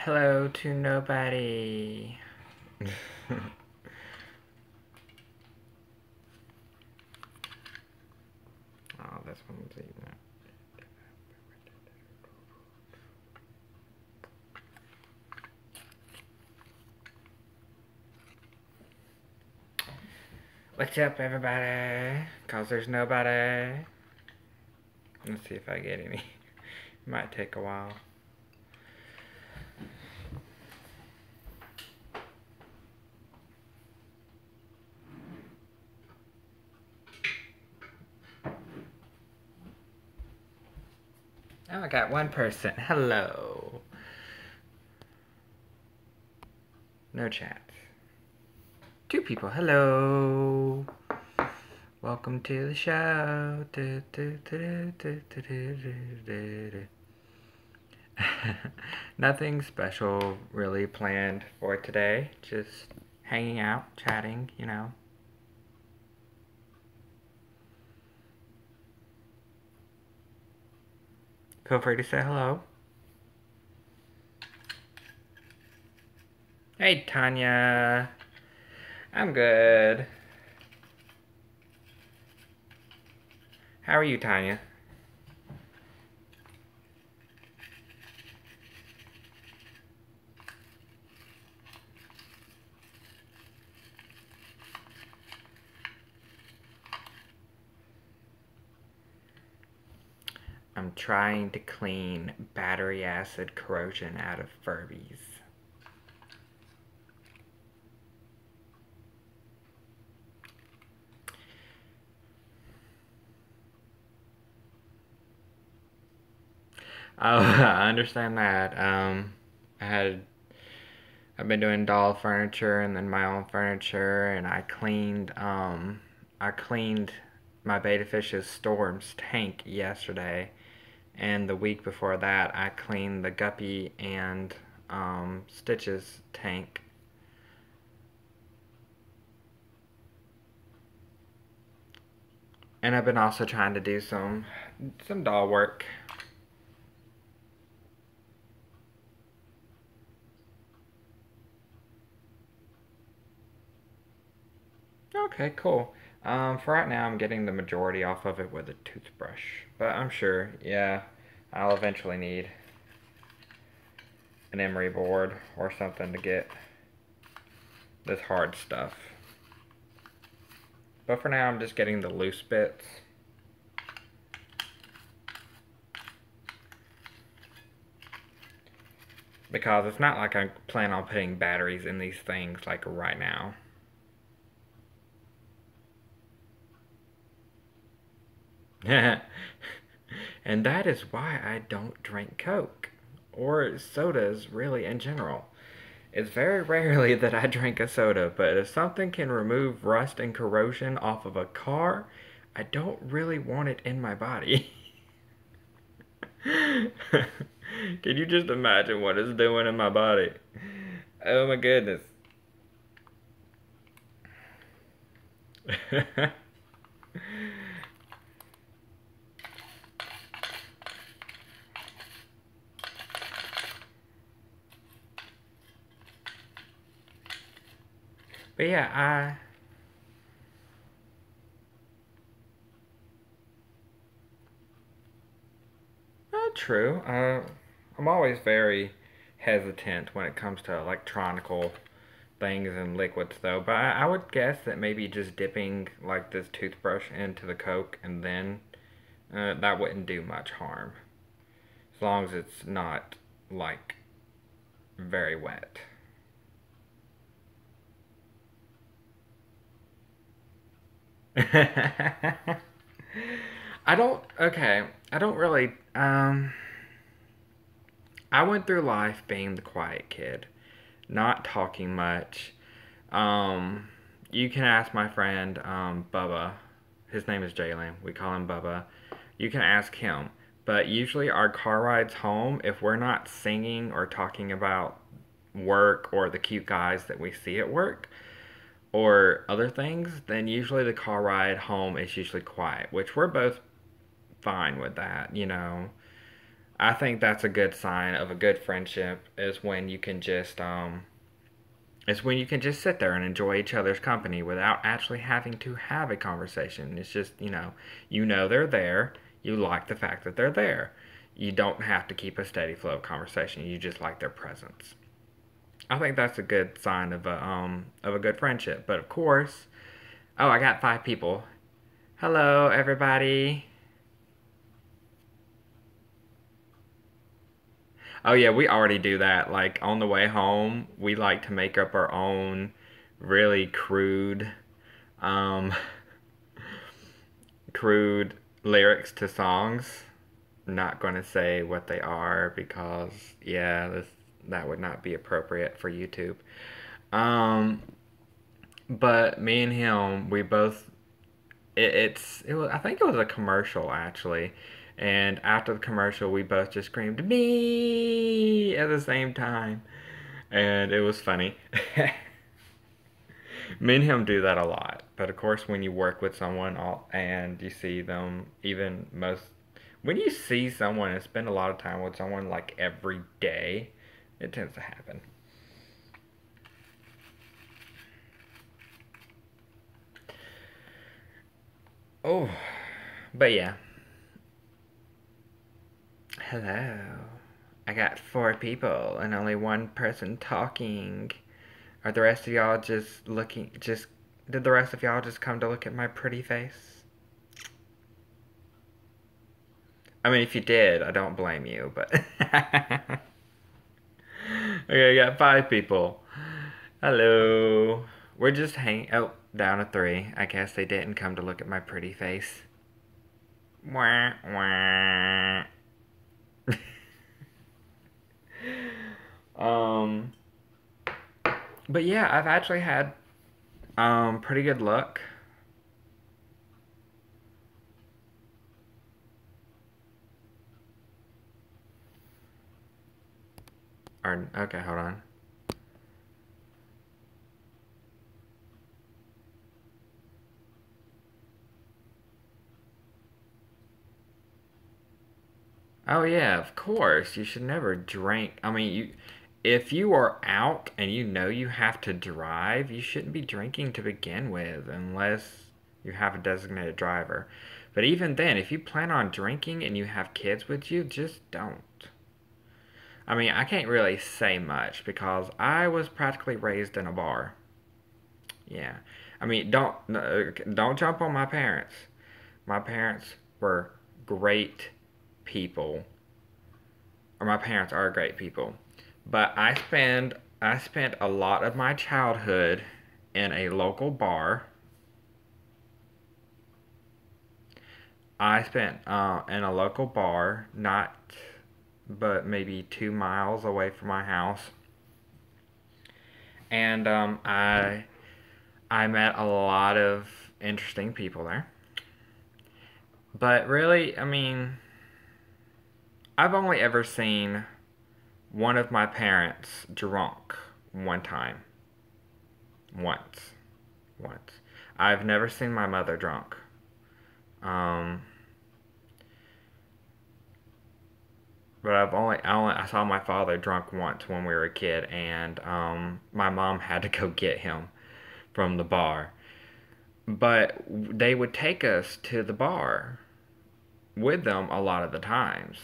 Hello to nobody. Oh, that's one was eating it. What's up, everybody? Cause there's nobody. Let's see if I get any. Might take a while. Oh, I got one person. Hello. No chat. Two people. Hello. Welcome to the show. Nothing special really planned for today. Just hanging out, chatting, you know. Feel free to say hello. Hey, Tanya. I'm good. How are you, Tanya? I'm trying to clean battery acid corrosion out of Furbies. Oh, I understand that. I had I've been doing doll furniture and then my own furniture, and I cleaned my Beta Fish's Storm's tank yesterday, and the week before that I cleaned the Guppy and Stitch's tank. And I've been also trying to do some doll work. Okay, cool. For right now, I'm getting the majority off of it with a toothbrush. But I'm sure, yeah, I'll eventually need an emery board or something to get this hard stuff. But for now, I'm just getting the loose bits. Because it's not like I plan on putting batteries in these things like right now. And that is why I don't drink Coke. Or sodas, really, in general. It's very rarely that I drink a soda, but if something can remove rust and corrosion off of a car, I don't really want it in my body. Can you just imagine what it's doing in my body? Oh my goodness. But yeah, true. I'm always very hesitant when it comes to electronical things and liquids, though. But I would guess that maybe just dipping like this toothbrush into the Coke and then that wouldn't do much harm, as long as it's not like very wet. I don't. Okay, I don't really. I went through life being the quiet kid, not talking much. Um, you can ask my friend Bubba. His name is Jalen. We call him Bubba. You can ask him. But usually our car rides home, if we're not singing or talking about work or the cute guys that we see at work or other things, then usually the car ride home is usually quiet, which we're both fine with that, you know. I think that's a good sign of a good friendship is when you can just it's when you can just sit there and enjoy each other's company without actually having to have a conversation. It's just, you know they're there. You like the fact that they're there. You don't have to keep a steady flow of conversation. You just like their presence. I think that's a good sign of a good friendship. But of course, oh, I got 5 people. Hello, everybody. Oh yeah, we already do that. Like on the way home, we like to make up our own really um, crude lyrics to songs. Not going to say what they are because yeah, that would not be appropriate for YouTube. Um, but me and him, we both it was I think it was a commercial actually. And after the commercial, we both just screamed me at the same time, and it was funny. Me and him do that a lot, but of course, when you work with someone and you see them, even most when you see someone and spend a lot of time with someone like every day, it tends to happen. Oh, but yeah. Hello. I got 4 people and only one person talking. Are the rest of y'all just looking? Did the rest of y'all just come to look at my pretty face? I mean, if you did, I don't blame you, but. Okay, I got 5 people. Hello. We're just hanging. Oh, down to 3. I guess they didn't come to look at my pretty face. Wah, wah. um, but yeah, I've actually had pretty good luck. Or okay, hold on. Oh yeah, of course. You should never drink. I mean, if you are out and you know you have to drive, you shouldn't be drinking to begin with unless you have a designated driver. But even then, if you plan on drinking and you have kids with you, just don't. I mean, I can't really say much because I was practically raised in a bar. Yeah. I mean, don't jump on my parents. My parents were great people, or my parents are great people. But I spent a lot of my childhood in a local bar. I spent in a local bar, not but maybe 2 miles away from my house, and I met a lot of interesting people there. But really, I mean, I've only ever seen one of my parents drunk one time. Once. Once. I've never seen my mother drunk. Um, but I saw my father drunk once when we were a kid, and my mom had to go get him from the bar. But they would take us to the bar with them a lot of the times.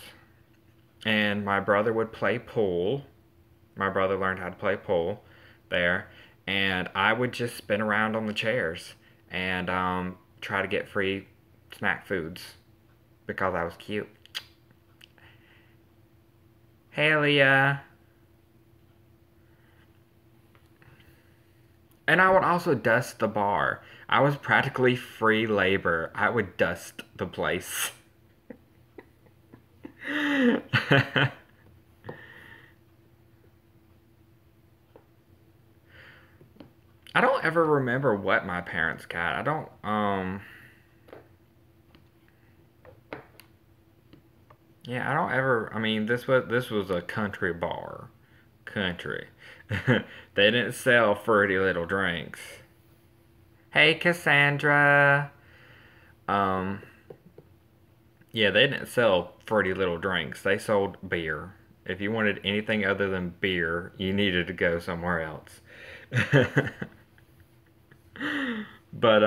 And my brother would play pool. My brother learned how to play pool there. And I would just spin around on the chairs and try to get free snack foods because I was cute. Hey, Leah. And I would also dust the bar. I was practically free labor. I would dust the place. I don't ever remember what my parents got. I don't yeah, I don't ever I mean this was a country bar. Country. They didn't sell fruity little drinks. Hey Cassandra. Um Yeah, they didn't sell fruity little drinks. They sold beer. If you wanted anything other than beer, you needed to go somewhere else. But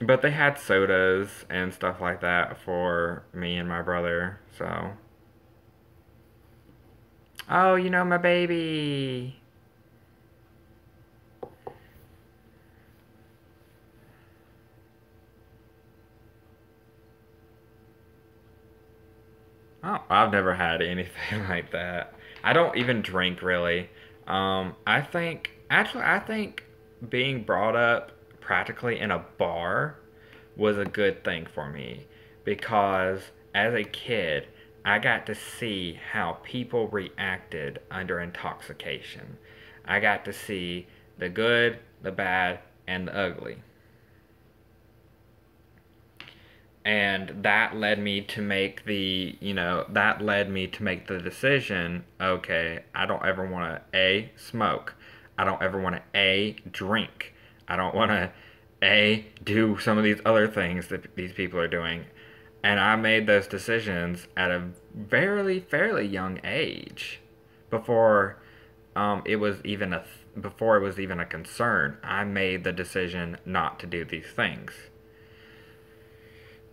but they had sodas and stuff like that for me and my brother. So, oh, you know my baby. Oh, I've never had anything like that. I don't even drink really. I think being brought up practically in a bar was a good thing for me because as a kid, I got to see how people reacted under intoxication. I got to see the good, the bad, and the ugly. And that led me to make the decision, okay, I don't ever want to A, smoke. I don't ever want to A, drink. I don't want to A, do some of these other things that these people are doing. And I made those decisions at a fairly young age before it was even before it was even a concern. I made the decision not to do these things.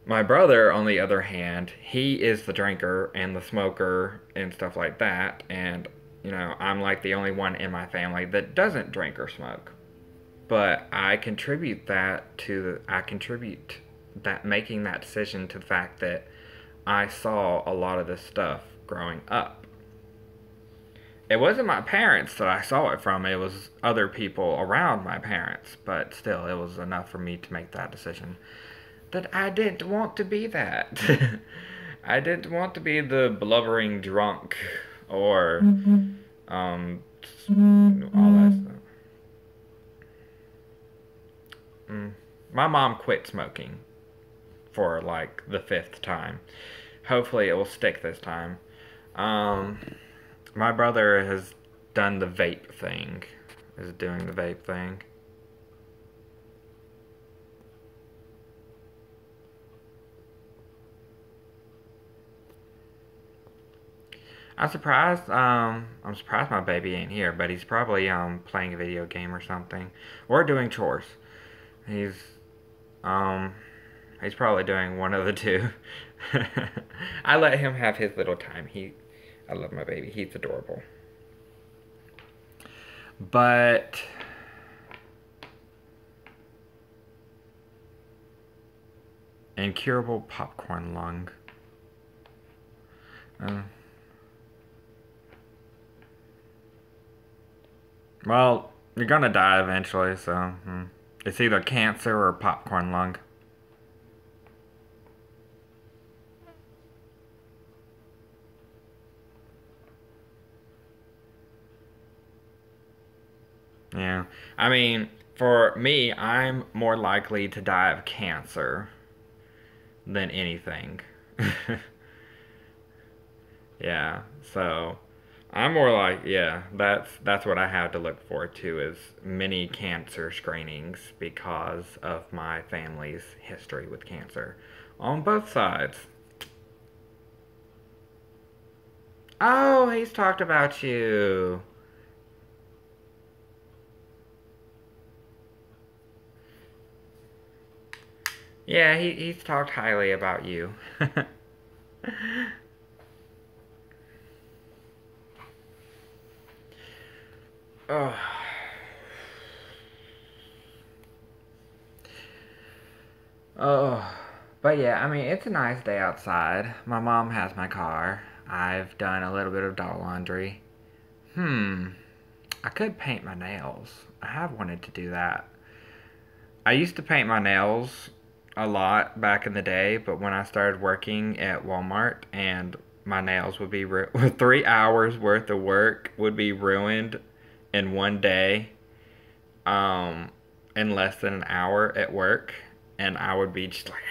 My brother, on the other hand, he is the drinker and the smoker and stuff like that. And, I'm like the only one in my family that doesn't drink or smoke. But I contribute that making that decision to the fact that I saw a lot of this stuff growing up. It wasn't my parents that I saw it from, it was other people around my parents, but still, it was enough for me to make that decision that I didn't want to be that. I didn't want to be the blubbering drunk or um all that stuff. Mm. My mom quit smoking for like the fifth time. Hopefully it will stick this time. Um, my brother has done the vape thing. Is doing the vape thing. I'm surprised my baby ain't here, but he's probably playing a video game or something. Or doing chores. He's um he's probably doing one of the two. I let him have his little time. I love my baby. He's adorable. But incurable popcorn lung. Uh, well, you're gonna die eventually, so it's either cancer or popcorn lung. Yeah. I mean, for me, I'm more likely to die of cancer than anything. Yeah. So, I'm more like, yeah, that's what I have to look forward to is many cancer screenings because of my family's history with cancer on both sides. Oh, he's talked about you. Yeah, he's talked highly about you. Oh. Oh. But yeah, I mean, it's a nice day outside. My mom has my car. I've done a little bit of dog laundry. Hmm. I could paint my nails. I have wanted to do that. I used to paint my nails a lot back in the day, but when I started working at Walmart and my nails would be 3 hours worth of work would be ruined in one day, um, in less than an hour at work, and I would be just like,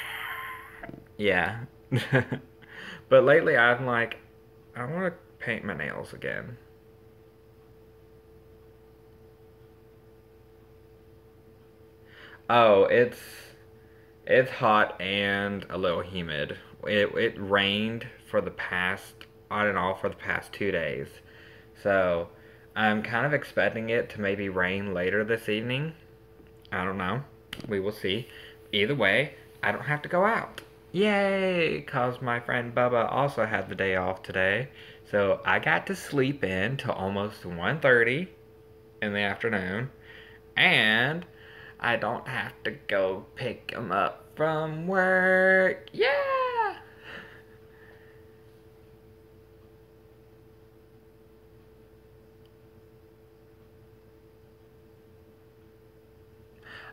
yeah. But lately I'm like, I want to paint my nails again. Oh, it's hot and a little humid. It rained for the past, on and off for the past 2 days. So I'm kind of expecting it to maybe rain later this evening. I don't know. We will see. Either way, I don't have to go out. Yay! Cause my friend Bubba also had the day off today. So I got to sleep in till almost 1:30 in the afternoon. And I don't have to go pick him up from work. Yeah!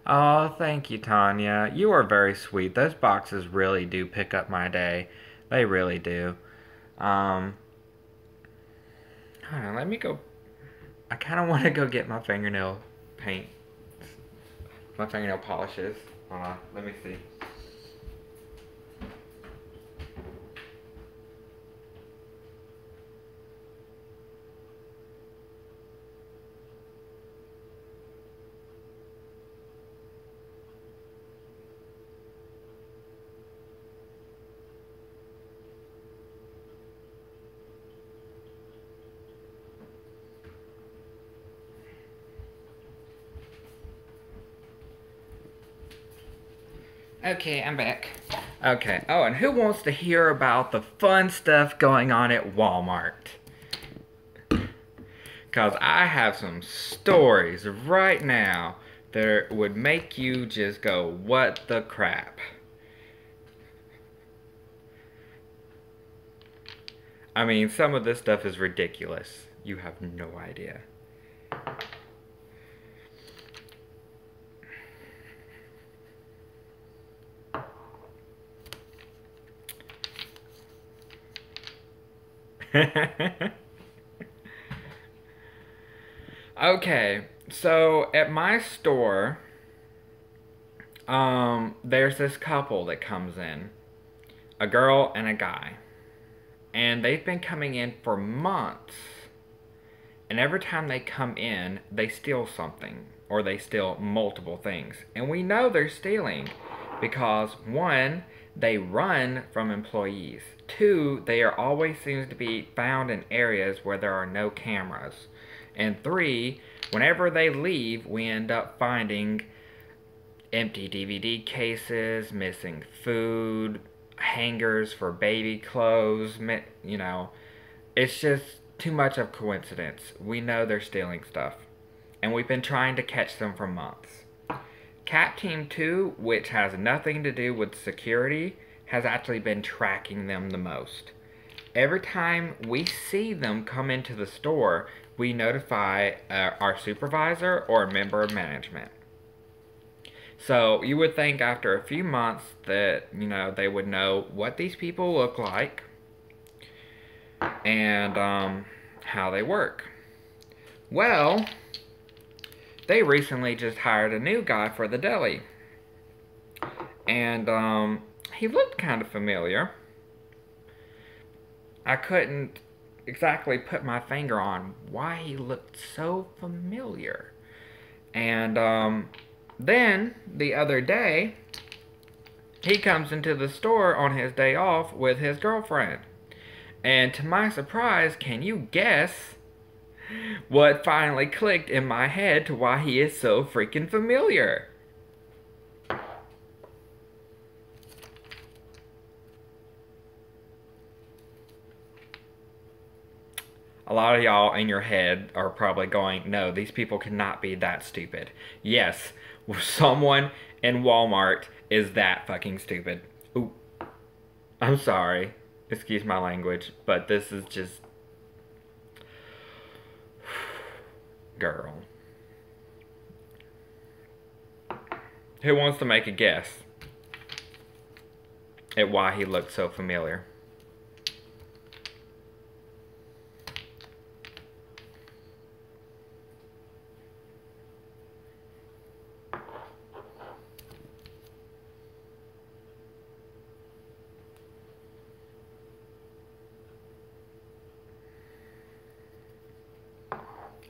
Oh, thank you, Tanya. You are very sweet. Those boxes really do pick up my day. They really do. Um, Hold on, let me go. I kind of want to go get my fingernail paint, my fingernail polishes. Hold on, let me see. Okay, I'm back. Okay. Oh, and who wants to hear about the fun stuff going on at Walmart? Because I have some stories right now that would make you just go, what the crap? I mean, some of this stuff is ridiculous. You have no idea. Okay, so at my store, there's this couple that comes in, a girl and a guy, and they've been coming in for months. And every time they come in, they steal something, or they steal multiple things. And we know they're stealing because, one, they run from employees. Two, they are always seems to be found in areas where there are no cameras. And three, whenever they leave, we end up finding empty DVD cases, missing food, hangers for baby clothes, you know. It's just too much of coincidence. We know they're stealing stuff. And we've been trying to catch them for months. Cat Team 2, which has nothing to do with security, has actually been tracking them the most. Every time we see them come into the store, we notify our supervisor or a member of management. So you would think after a few months that, you know, they would know what these people look like and how they work. Well, they recently just hired a new guy for the deli. And he looked kind of familiar. I couldn't exactly put my finger on why he looked so familiar. And then the other day, he comes into the store on his day off with his girlfriend. And to my surprise, can you guess what finally clicked in my head to why he is so freaking familiar? A lot of y'all in your head are probably going, no, these people cannot be that stupid. Yes, someone in Walmart is that fucking stupid. Ooh, I'm sorry. Excuse my language, but this is just... Girl. Who wants to make a guess at why he looked so familiar?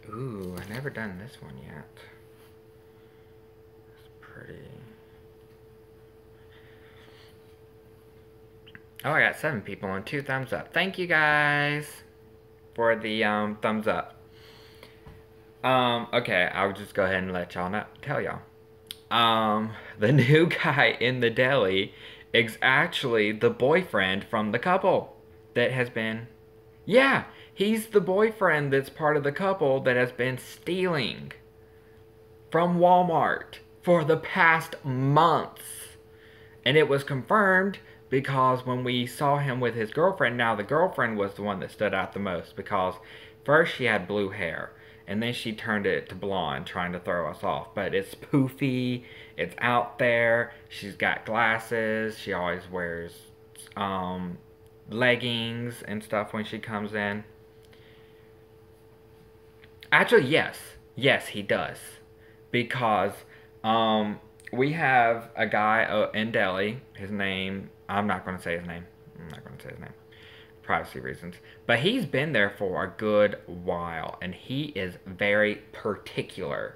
Ooh, I've never done this one yet. It's pretty. Oh, I got 7 people and 2 thumbs up. Thank you guys for the thumbs up. Okay, I'll just go ahead and let y'all know, tell y'all. The new guy in the deli is actually the boyfriend from the couple that has been, yeah, he's the boyfriend that's part of the couple that has been stealing from Walmart for the past months. And it was confirmed because when we saw him with his girlfriend, now the girlfriend was the one that stood out the most because first she had blue hair and then she turned it to blonde trying to throw us off. But it's poofy, it's out there, she's got glasses, she always wears leggings and stuff when she comes in. Actually, yes, he does. Because we have a guy in Delhi. His name, I'm not going to say his name. Privacy reasons. But he's been there for a good while. And he is very particular.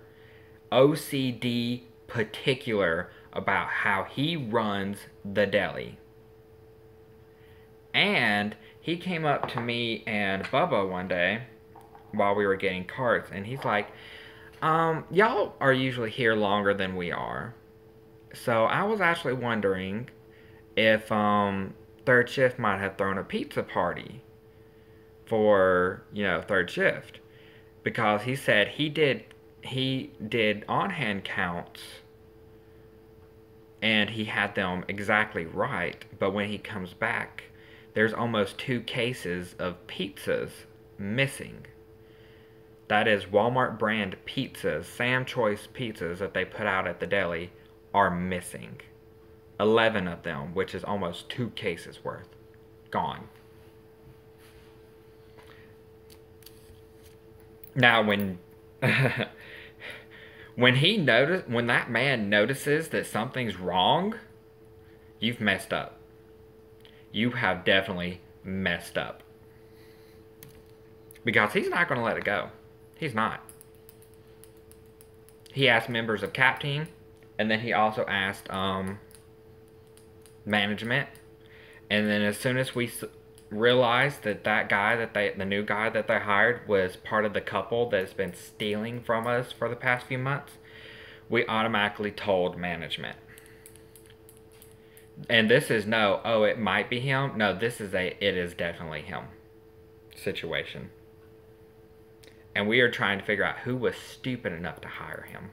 OCD particular about how he runs the deli. And he came up to me and Bubba one day while we were getting carts. And he's like, y'all are usually here longer than we are. So I was actually wondering if third shift might have thrown a pizza party for, third shift. Because he said he did on-hand counts and he had them exactly right. But when he comes back, there's almost 2 cases of pizzas missing. That is Walmart brand pizzas, Sam Choice pizzas that they put out at the deli are missing. 11 of them, which is almost 2 cases worth. Gone. Now when when that man notices that something's wrong, you've messed up. You have definitely messed up. Because he's not going to let it go. He's not. He asked members of CAP team, and then he also asked management. And then as soon as we realized that the new guy that they hired was part of the couple that's been stealing from us for the past few months, we automatically told management. And this is it might be him. No, it is definitely him situation. And we are trying to figure out who was stupid enough to hire him.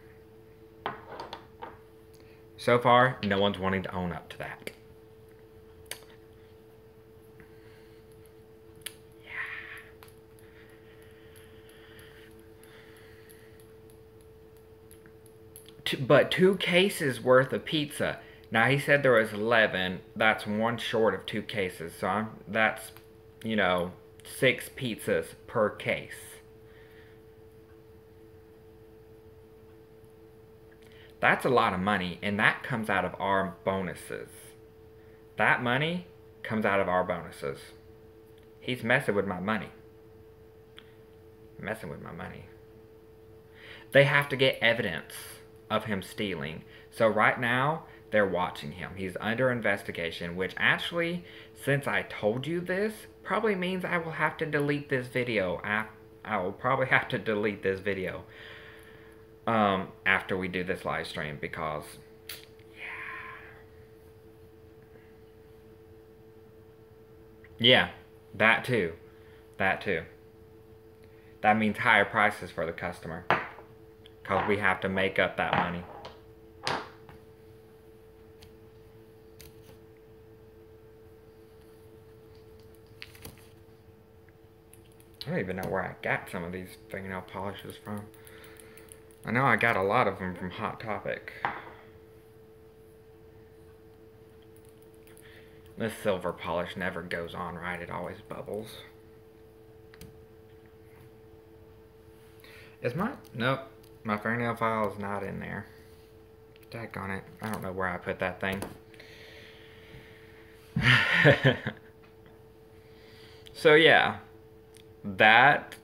So far, no one's wanting to own up to that. Yeah. But 2 cases worth of pizza. Now, he said there was 11. That's 1 short of 2 cases. So that's, 6 pizzas per case. That's a lot of money, and that comes out of our bonuses. That money comes out of our bonuses. He's messing with my money. They have to get evidence of him stealing. So right now, they're watching him. He's under investigation, which actually, since I told you this, probably means I will have to delete this video. I will probably have to delete this video. After we do this live stream, because yeah, that too. That means higher prices for the customer, because we have to make up that money. I don't even know where I got some of these fingernail polishes from. I know I got a lot of them from Hot Topic. This silver polish never goes on right, it always bubbles. Nope, my fingernail file is not in there. Daggone it, I don't know where I put that thing. So yeah, that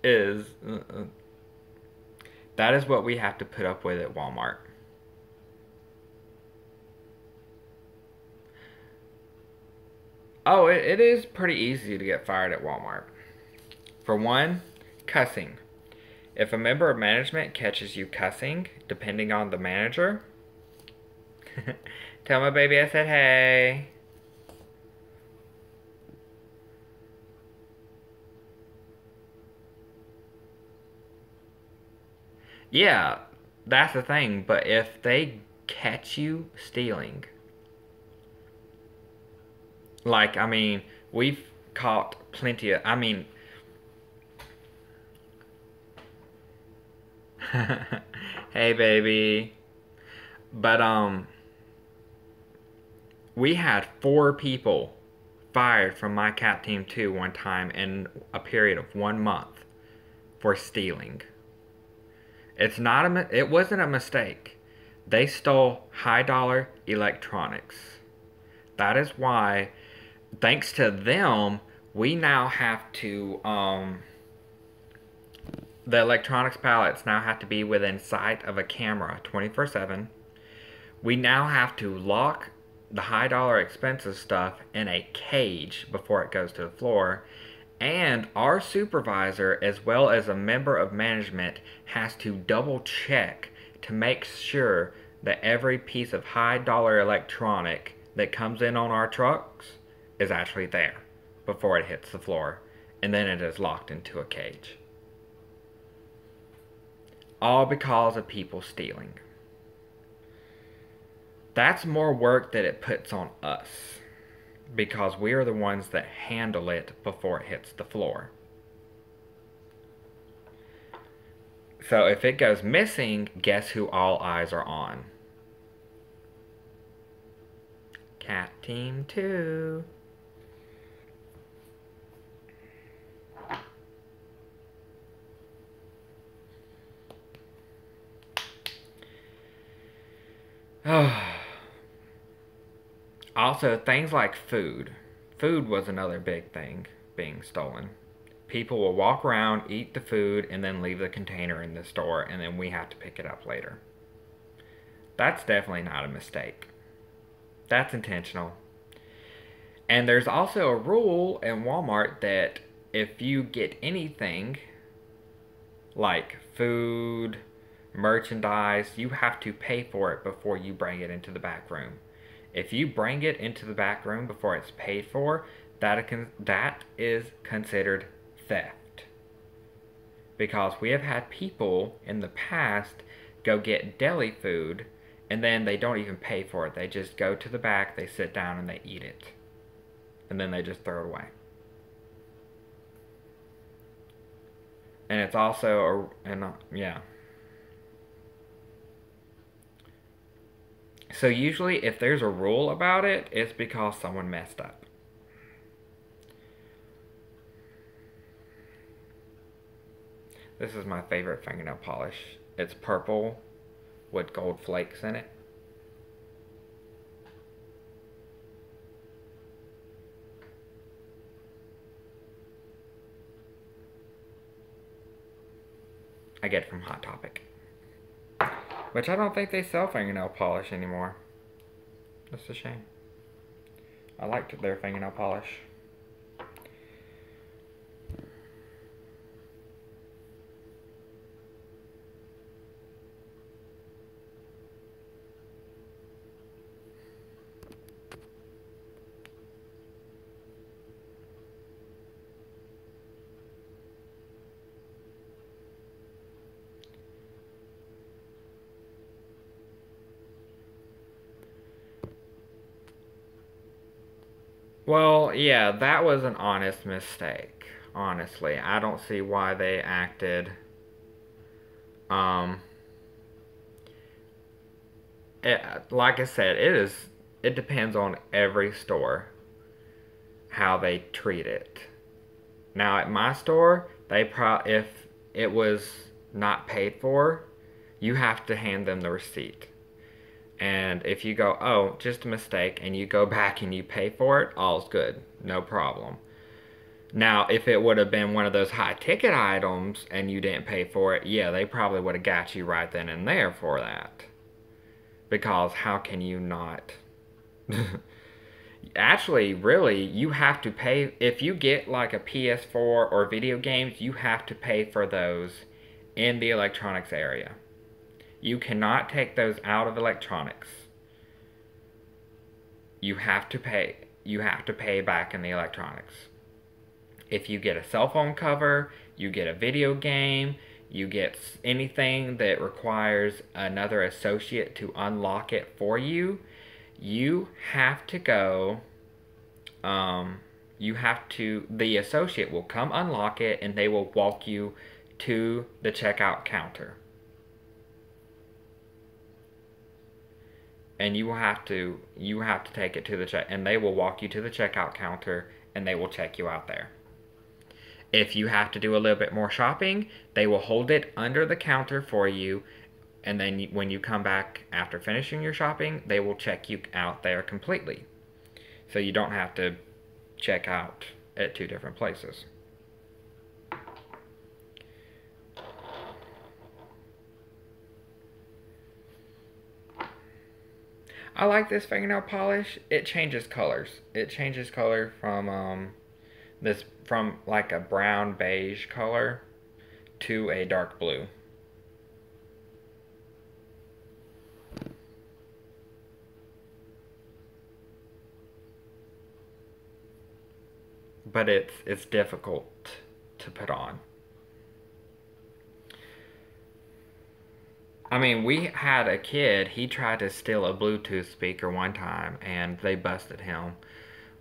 is what we have to put up with at Walmart. Oh, it is pretty easy to get fired at Walmart. For one, cussing. If a member of management catches you cussing, depending on the manager, tell my baby I said hey. Yeah, that's the thing, but if they catch you stealing, like, I mean, we've caught plenty of, I mean, hey baby. But, we had 4 people fired from my cat team too one time in a period of 1 month for stealing. It wasn't a mistake. They stole high dollar electronics. That is why, thanks to them, we now have to the electronics pallets now have to be within sight of a camera 24/7. We now have to lock the high dollar expensive stuff in a cage before it goes to the floor. And our supervisor, as well as a member of management, has to double check to make sure that every piece of high dollar electronic that comes in on our trucks is actually there before it hits the floor. And then it is locked into a cage. All because of people stealing. That's more work that it puts on us, because we are the ones that handle it before it hits the floor. So if it goes missing, guess who all eyes are on? Cat Team 2. Also, things like food. Food was another big thing being stolen. People will walk around, eat the food, and then leave the container in the store, and then we have to pick it up later. That's definitely not a mistake. That's intentional. And there's also a rule in Walmart that if you get anything like food, merchandise, you have to pay for it before you bring it into the back room. If you bring it into the back room before it's paid for, that is considered theft. Because we have had people in the past go get deli food and then they don't even pay for it. They just go to the back, they sit down, and they eat it. And then they just throw it away. And it's also, yeah. So usually if there's a rule about it, it's because someone messed up. This is my favorite fingernail polish. It's purple with gold flakes in it. I get it from Hot Topic. Which I don't think they sell fingernail polish anymore. That's a shame. I liked their fingernail polish. Well, yeah, that was an honest mistake. Honestly, I don't see why they acted. Um, like I said, it depends on every store how they treat it. Now, at my store, if it was not paid for, you have to hand them the receipt. And if you go, oh, just a mistake, and you go back and you pay for it, all's good. No problem. Now, if it would have been one of those high-ticket items and you didn't pay for it, yeah, they probably would have got you right then and there for that. Because how can you not? Actually, really, you have to pay. If you get like a PS4 or video games, you have to pay for those in the electronics area. You cannot take those out of electronics. You have to pay. You have to pay back in the electronics. If you get a cell phone cover, you get a video game, you get anything that requires another associate to unlock it for you, you have to go. The associate will come unlock it and they will walk you to the checkout counter. And you have to take it to the check, and they will walk you to the checkout counter and they will check you out there. If you have to do a little bit more shopping, they will hold it under the counter for you, and then when you come back after finishing your shopping, they will check you out there completely. So you don't have to check out at two different places. I like this fingernail polish. It changes colors. It changes color from from like a brown beige color to a dark blue. But it's difficult to put on. I mean, we had a kid, he tried to steal a Bluetooth speaker one time and they busted him.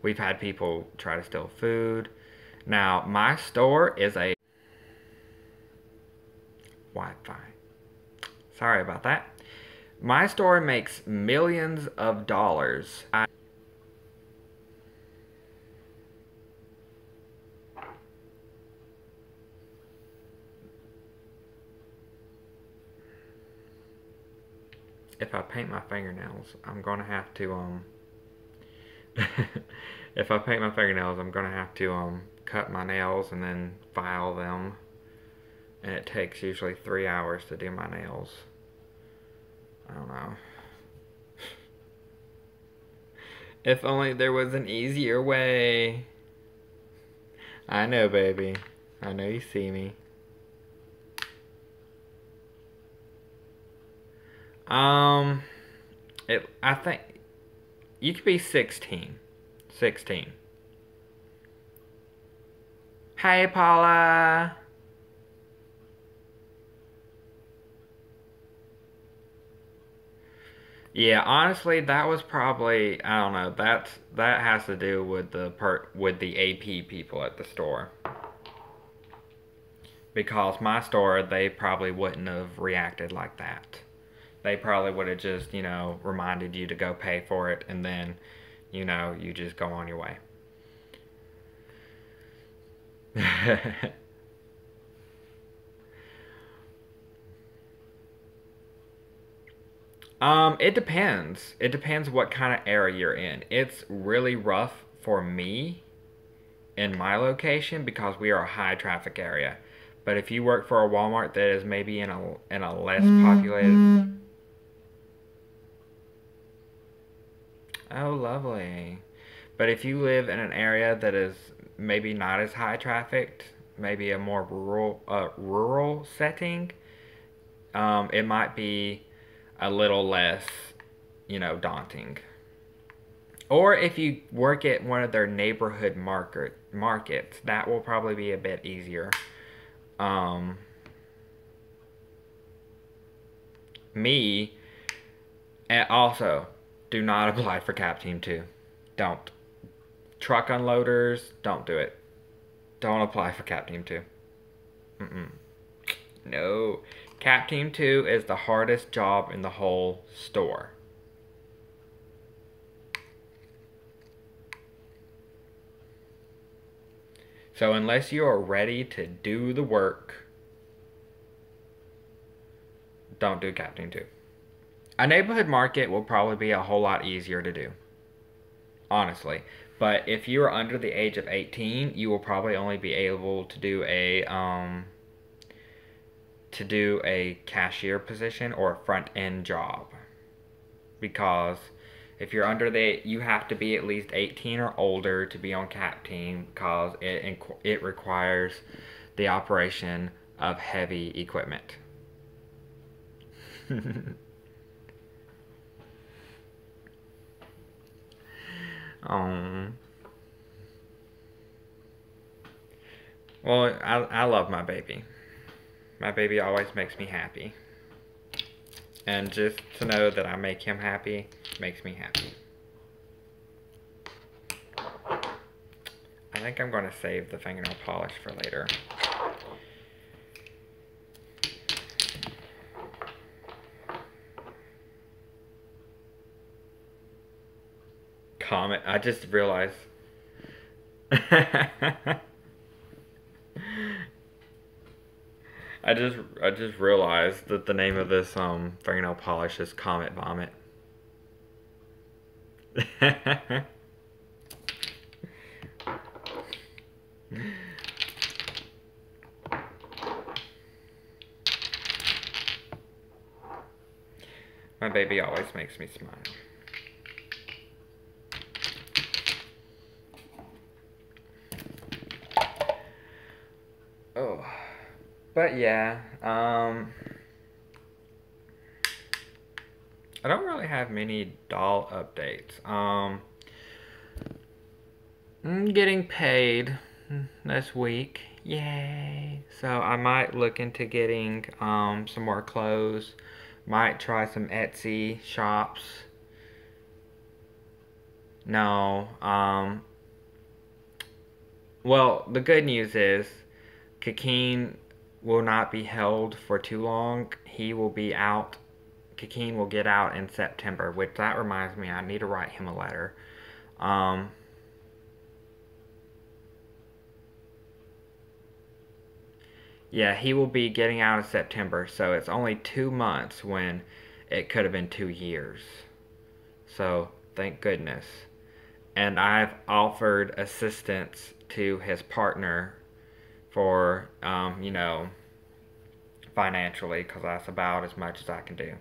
We've had people try to steal food. Now, my store is a Wi-Fi. Sorry about that. My store makes millions of dollars. If I paint my fingernails, I'm gonna have to if I paint my fingernails, I'm gonna have to cut my nails and then file them, and it takes usually 3 hours to do my nails. I don't know. If only there was an easier way. I know, baby. I know you see me. I think you could be 16. 16. Hey, Paula. Yeah, honestly, that was probably, I don't know, that has to do with the AP people at the store. Because my store, they probably wouldn't have reacted like that. They probably would have just, reminded you to go pay for it, and then, you just go on your way. It depends. It depends what kind of area you're in. It's really rough for me in my location because we are a high traffic area. But if you work for a Walmart that is maybe in a less populated. Oh, lovely. But if you live in an area that is maybe not as high trafficked, maybe a more rural setting, it might be a little less, daunting. Or if you work at one of their neighborhood markets, that will probably be a bit easier. Me, and also, do not apply for Cap Team 2. Don't. Truck unloaders, don't do it. Don't apply for Cap Team 2. No. Cap Team 2 is the hardest job in the whole store. So unless you are ready to do the work, don't do Cap Team 2. A neighborhood market will probably be a whole lot easier to do. Honestly. But if you are under the age of 18, you will probably only be able to do a cashier position or a front end job, because If you're under you have to be at least 18 or older to be on CAP team because it requires the operation of heavy equipment. um, well, I love my baby. My baby always makes me happy. And just to know that I make him happy makes me happy. I think I'm going to save the fingernail polish for later. Comment. I just realized. I just realized that the name of this fingernail polish is Comet Vomit. My baby always makes me smile. Oh, but yeah, I don't really have many doll updates. I'm getting paid this week, yay! So I might look into getting some more clothes. Might try some Etsy shops. No, well, the good news is Kakeen will not be held for too long. He will be out. Kakeen will get out in September, which that reminds me, I need to write him a letter. Yeah, he will be getting out in September, so it's only 2 months when it could have been 2 years. So, thank goodness. And I've offered assistance to his partner for, you know, financially, because that's about as much as I can do.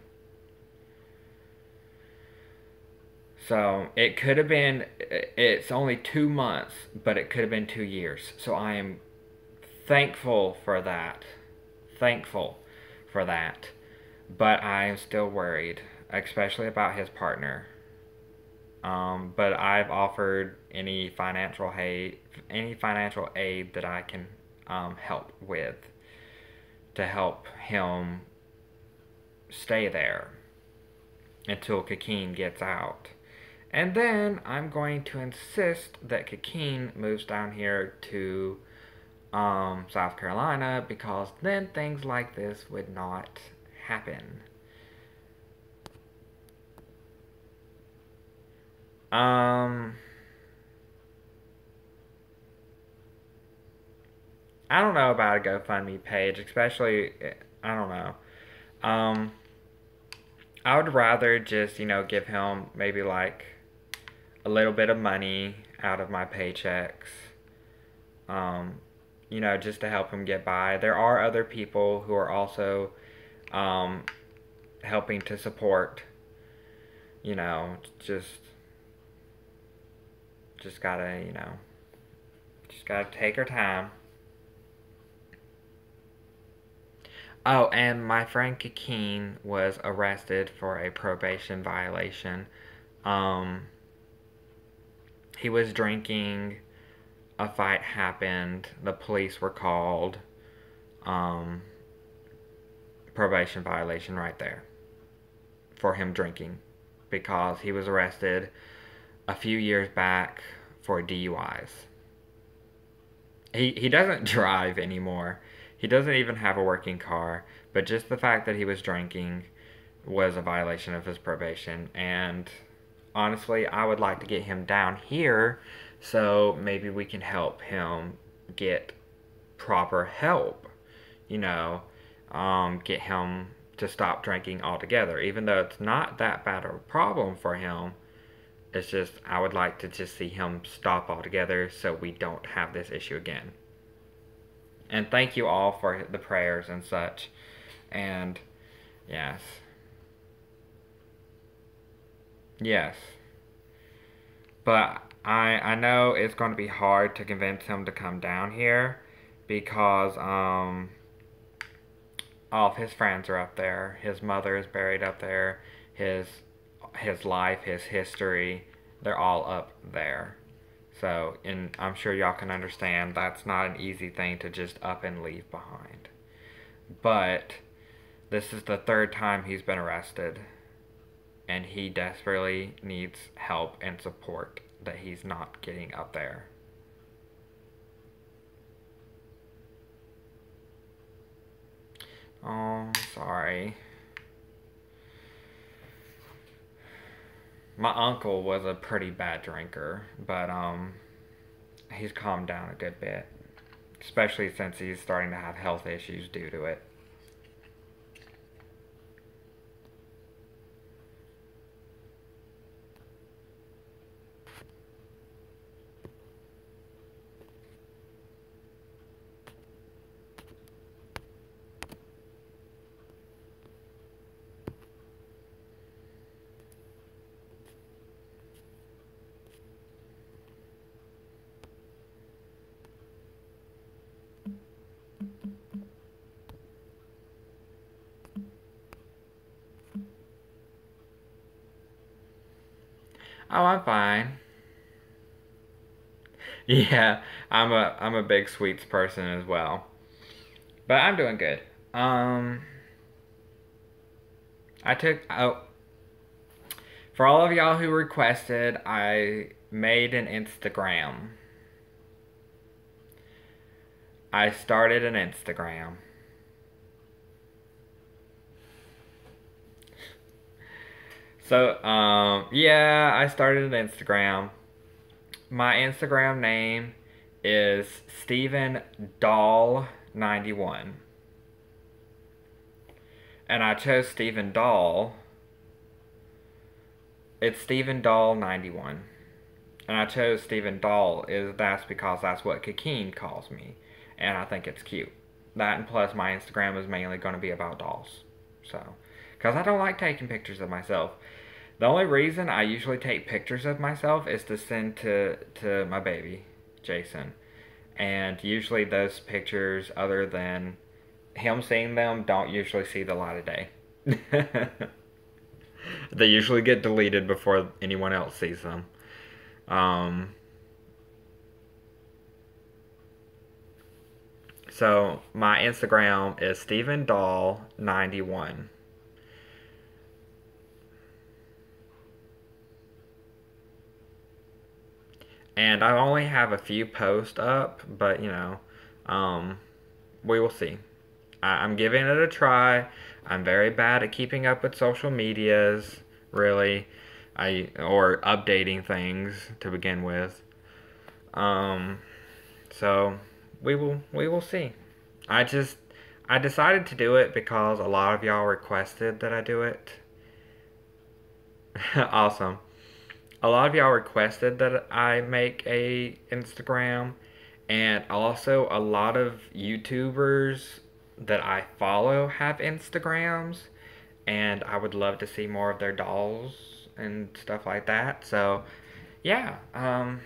So it could have been, it's only 2 months, but it could have been 2 years. So I am thankful for that. Thankful for that. But I am still worried, especially about his partner. But I've offered any financial aid that I can help with to help him stay there until Kakeen gets out. And then I'm going to insist that Kakeen moves down here to South Carolina, because then things like this would not happen. I don't know about a GoFundMe page, especially, I don't know. I would rather just, you know, give him maybe like a little bit of money out of my paychecks, you know, just to help him get by. There are other people who are also helping to support, you know, just gotta, you know, just gotta take our time. Oh, and my friend Kakeen was arrested for a probation violation. Um, he was drinking, a fight happened, the police were called, probation violation right there for him drinking, because he was arrested a few years back for DUIs. He doesn't drive anymore. He doesn't even have a working car, but just the fact that he was drinking was a violation of his probation. And honestly, I would like to get him down here so maybe we can help him get proper help, you know, get him to stop drinking altogether. Even though it's not that bad of a problem for him, it's just, I would like to just see him stop altogether so we don't have this issue again. And thank you all for the prayers and such. And yes. Yes. But I know it's going to be hard to convince him to come down here because all of his friends are up there. His mother is buried up there. His his life, his history, they're all up there. So, and I'm sure y'all can understand that's not an easy thing to just up and leave behind. But this is the third time he's been arrested, and he desperately needs help and support that he's not getting up there. Oh, sorry. My uncle was a pretty bad drinker, but he's calmed down a good bit, especially since he's starting to have health issues due to it. Oh, I'm fine. Yeah, I'm a big sweets person as well. But I'm doing good. Um I took oh for all of y'all who requested, I made an Instagram. I started an Instagram. So, yeah, I started an Instagram. My Instagram name is Stephen Doll 91. And I chose Stephen Doll. It's Stephen Doll 91. And I chose Stephen Doll that's because that's what Kakeen calls me. And I think it's cute. That and plus my Instagram is mainly going to be about dolls. So, because I don't like taking pictures of myself. The only reason I usually take pictures of myself is to send to my baby, Jason. And usually those pictures, other than him seeing them, don't usually see the light of day. They usually get deleted before anyone else sees them. Um, so my Instagram is Stephen Doll 91. And I only have a few posts up, but um, we will see. I'm giving it a try. I'm very bad at keeping up with social medias, really, or updating things to begin with. Um, so we will see. I decided to do it because a lot of y'all requested that I do it. Awesome. A lot of y'all requested that I make a Instagram, and also a lot of YouTubers that I follow have Instagrams, and I would love to see more of their dolls and stuff like that. So, yeah, I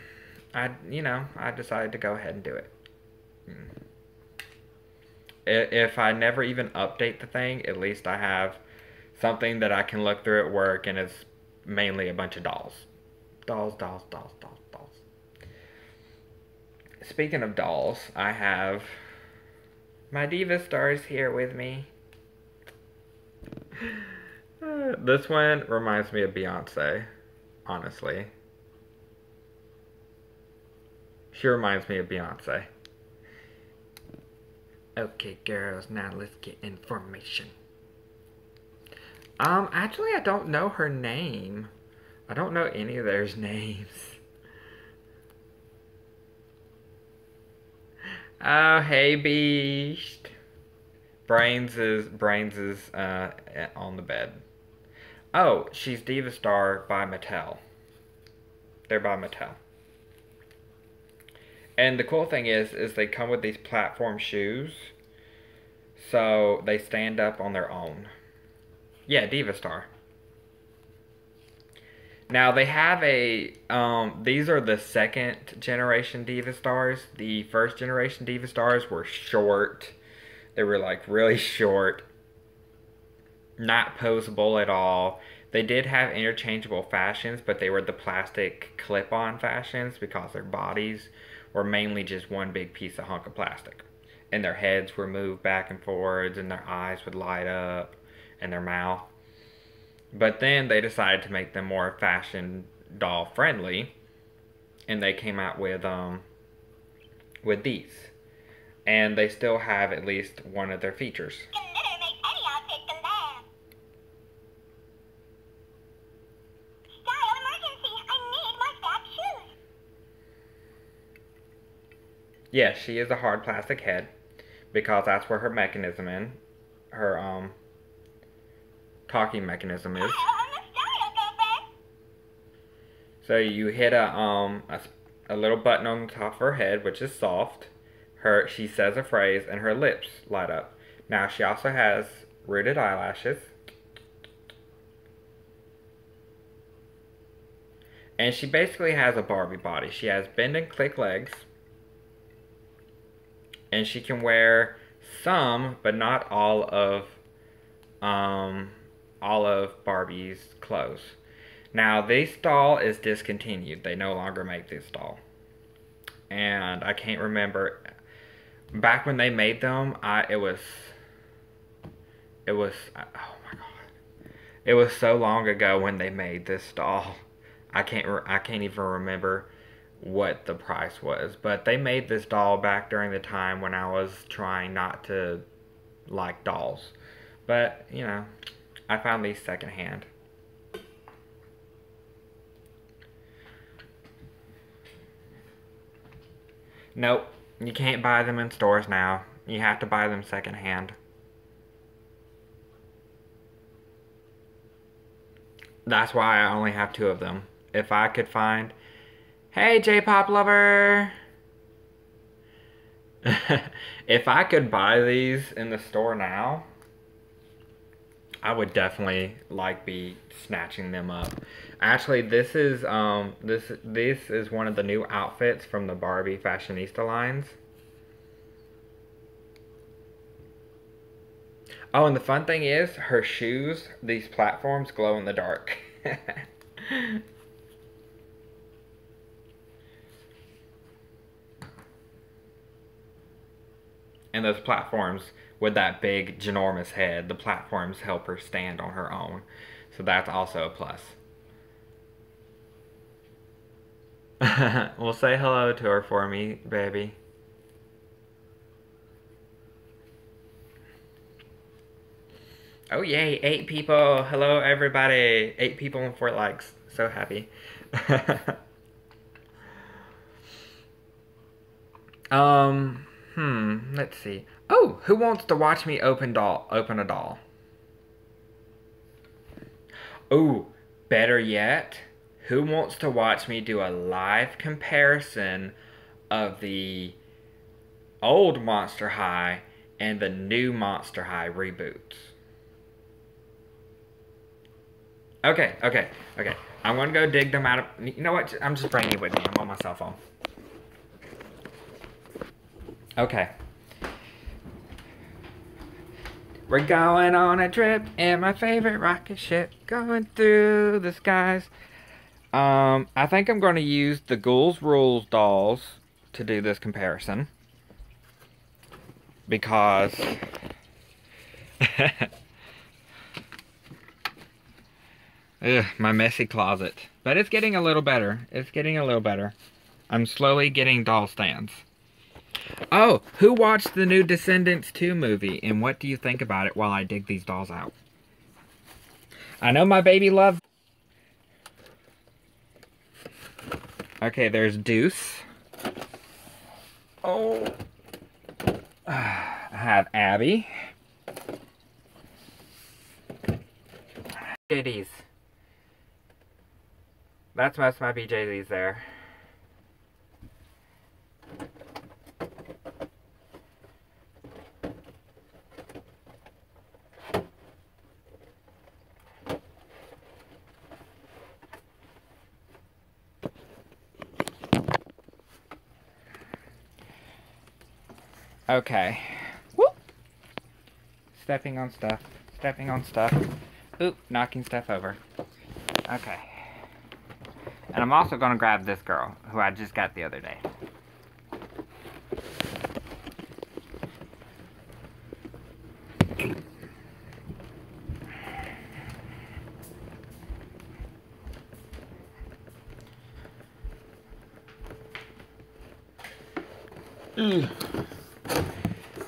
decided to go ahead and do it. If I never even update the thing, at least I have something that I can look through at work, and it's mainly a bunch of dolls. Dolls, dolls, dolls, dolls, dolls. Speaking of dolls, I have my Diva Stars here with me. This one reminds me of Beyonce, honestly. She reminds me of Beyonce. Okay, girls, now let's get information. Actually, I don't know her name. I don't know any of their names. Oh, hey, Beast. Brains is on the bed. Oh, she's Diva Star by Mattel. They're by Mattel. And the cool thing is they come with these platform shoes, so they stand up on their own. Yeah, Diva Star. Now they have these are the second generation Diva Stars. The first generation Diva Stars were short. They were like really short, not posable at all. They did have interchangeable fashions, but they were the plastic clip-on fashions because their bodies were mainly just one big piece of hunk of plastic. And their heads were moved back and forwards, and their eyes would light up, and their mouth. But then they decided to make them more fashion doll friendly, and they came out with these. And they still have at least one of their features. Yes, she is a hard plastic head because that's where her mechanism in. Her talking mechanism is. So you hit a little button on the top of her head, which is soft. She says a phrase and her lips light up. Now she also has rooted eyelashes. And she basically has a Barbie body. She has bend and click legs. And she can wear some, but not all of Barbie's clothes. Now, this doll is discontinued. They no longer make this doll. And I can't remember. Back when they made them, it was, oh my God. It was so long ago when they made this doll. I can't even remember what the price was. But they made this doll back during the time when I was trying not to like dolls. But, you know, I found these secondhand. Nope, you can't buy them in stores now. You have to buy them secondhand. That's why I only have 2 of them. If I could find... Hey, J-pop lover! If I could buy these in the store now, I would definitely be snatching them up. Actually, this is this is one of the new outfits from the Barbie fashionista lines. Oh, and the fun thing is, her shoes, these platforms, glow in the dark. And those platforms, with that big, ginormous head, the platforms help her stand on her own. So that's also a plus. Well, say hello to her for me, baby. Oh, yay, 8 people. Hello, everybody. 8 people and 4 likes. So happy. Let's see. Oh, who wants to watch me open a doll? Oh, better yet, who wants to watch me do a live comparison of the old Monster High and the new Monster High reboots? Okay. I'm gonna go dig them out of... You know what? I'm just bringing you with me. I'm on my cell phone. Okay. We're going on a trip in my favorite rocket ship, going through the skies. I think I'm going to use the Ghouls Rules dolls to do this comparison. Because... Ugh, my messy closet. But it's getting a little better. It's getting a little better. I'm slowly getting doll stands. Oh, who watched the new Descendants 2 movie, and what do you think about it while I dig these dolls out? I know my baby loves... Okay, there's Deuce. Oh. I have Abby. JDs. That's most of my BJDs there. Okay. Whoop. Stepping on stuff. Stepping on stuff. Oop, knocking stuff over. Okay. And I'm also going to grab this girl, who I just got the other day.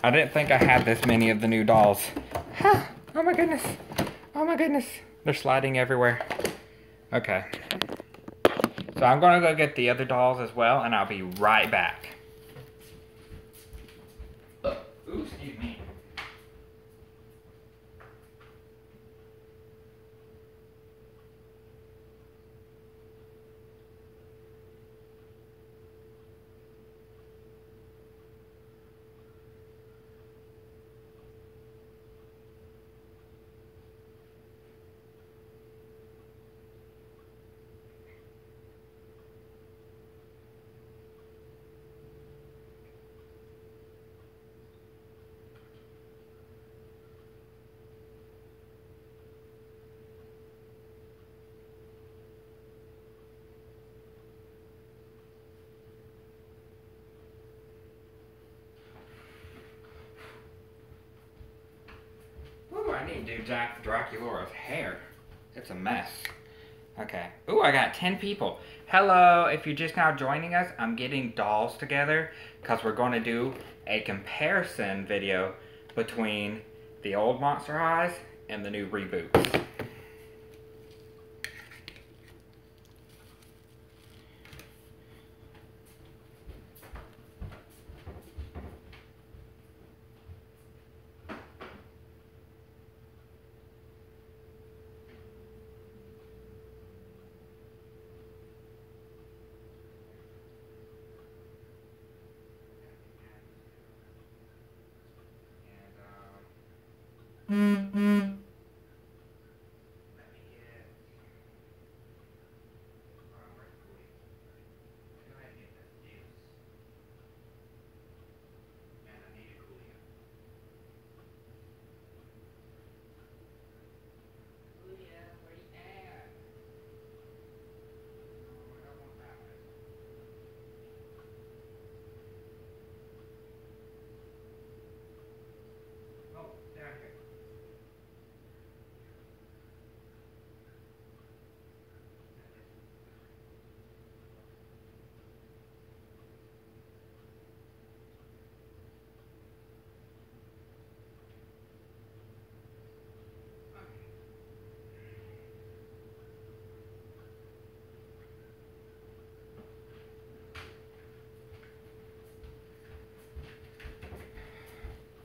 I didn't think I had this many of the new dolls. Huh. Oh my goodness. Oh my goodness. They're sliding everywhere. Okay. So I'm going to go get the other dolls as well, and I'll be right back. Ooh, excuse me. Ooh, I need to do Jack Draculaura's hair. It's a mess. Okay. Ooh, I got 10 people. Hello, if you're just now joining us, I'm getting dolls together because we're going to do a comparison video between the old Monster Highs and the new reboots.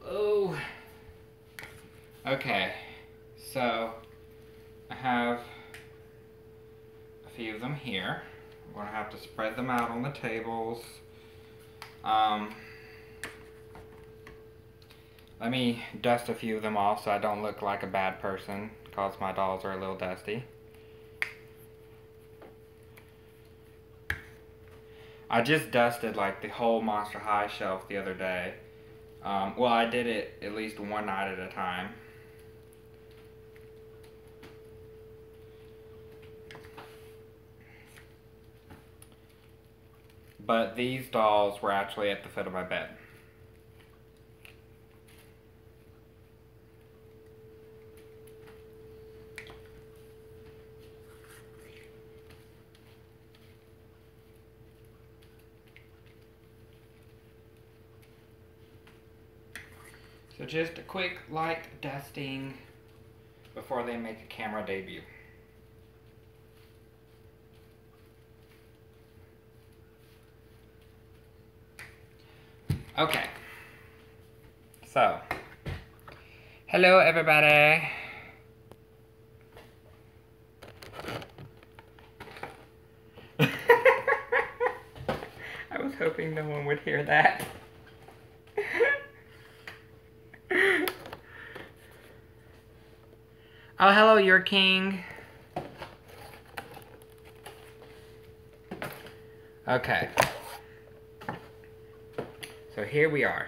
Oh. Okay, so I have a few of them here. I'm going to have to spread them out on the tables. Let me dust a few of them off so I don't look like a bad person because my dolls are a little dusty. I just dusted like the whole Monster High shelf the other day. Well, I did it at least one night at a time. But these dolls were actually at the foot of my bed. So just a quick light dusting before they make a camera debut. Okay, so, hello everybody. I was hoping no one would hear that. Oh, hello, your king. Okay. So here we are.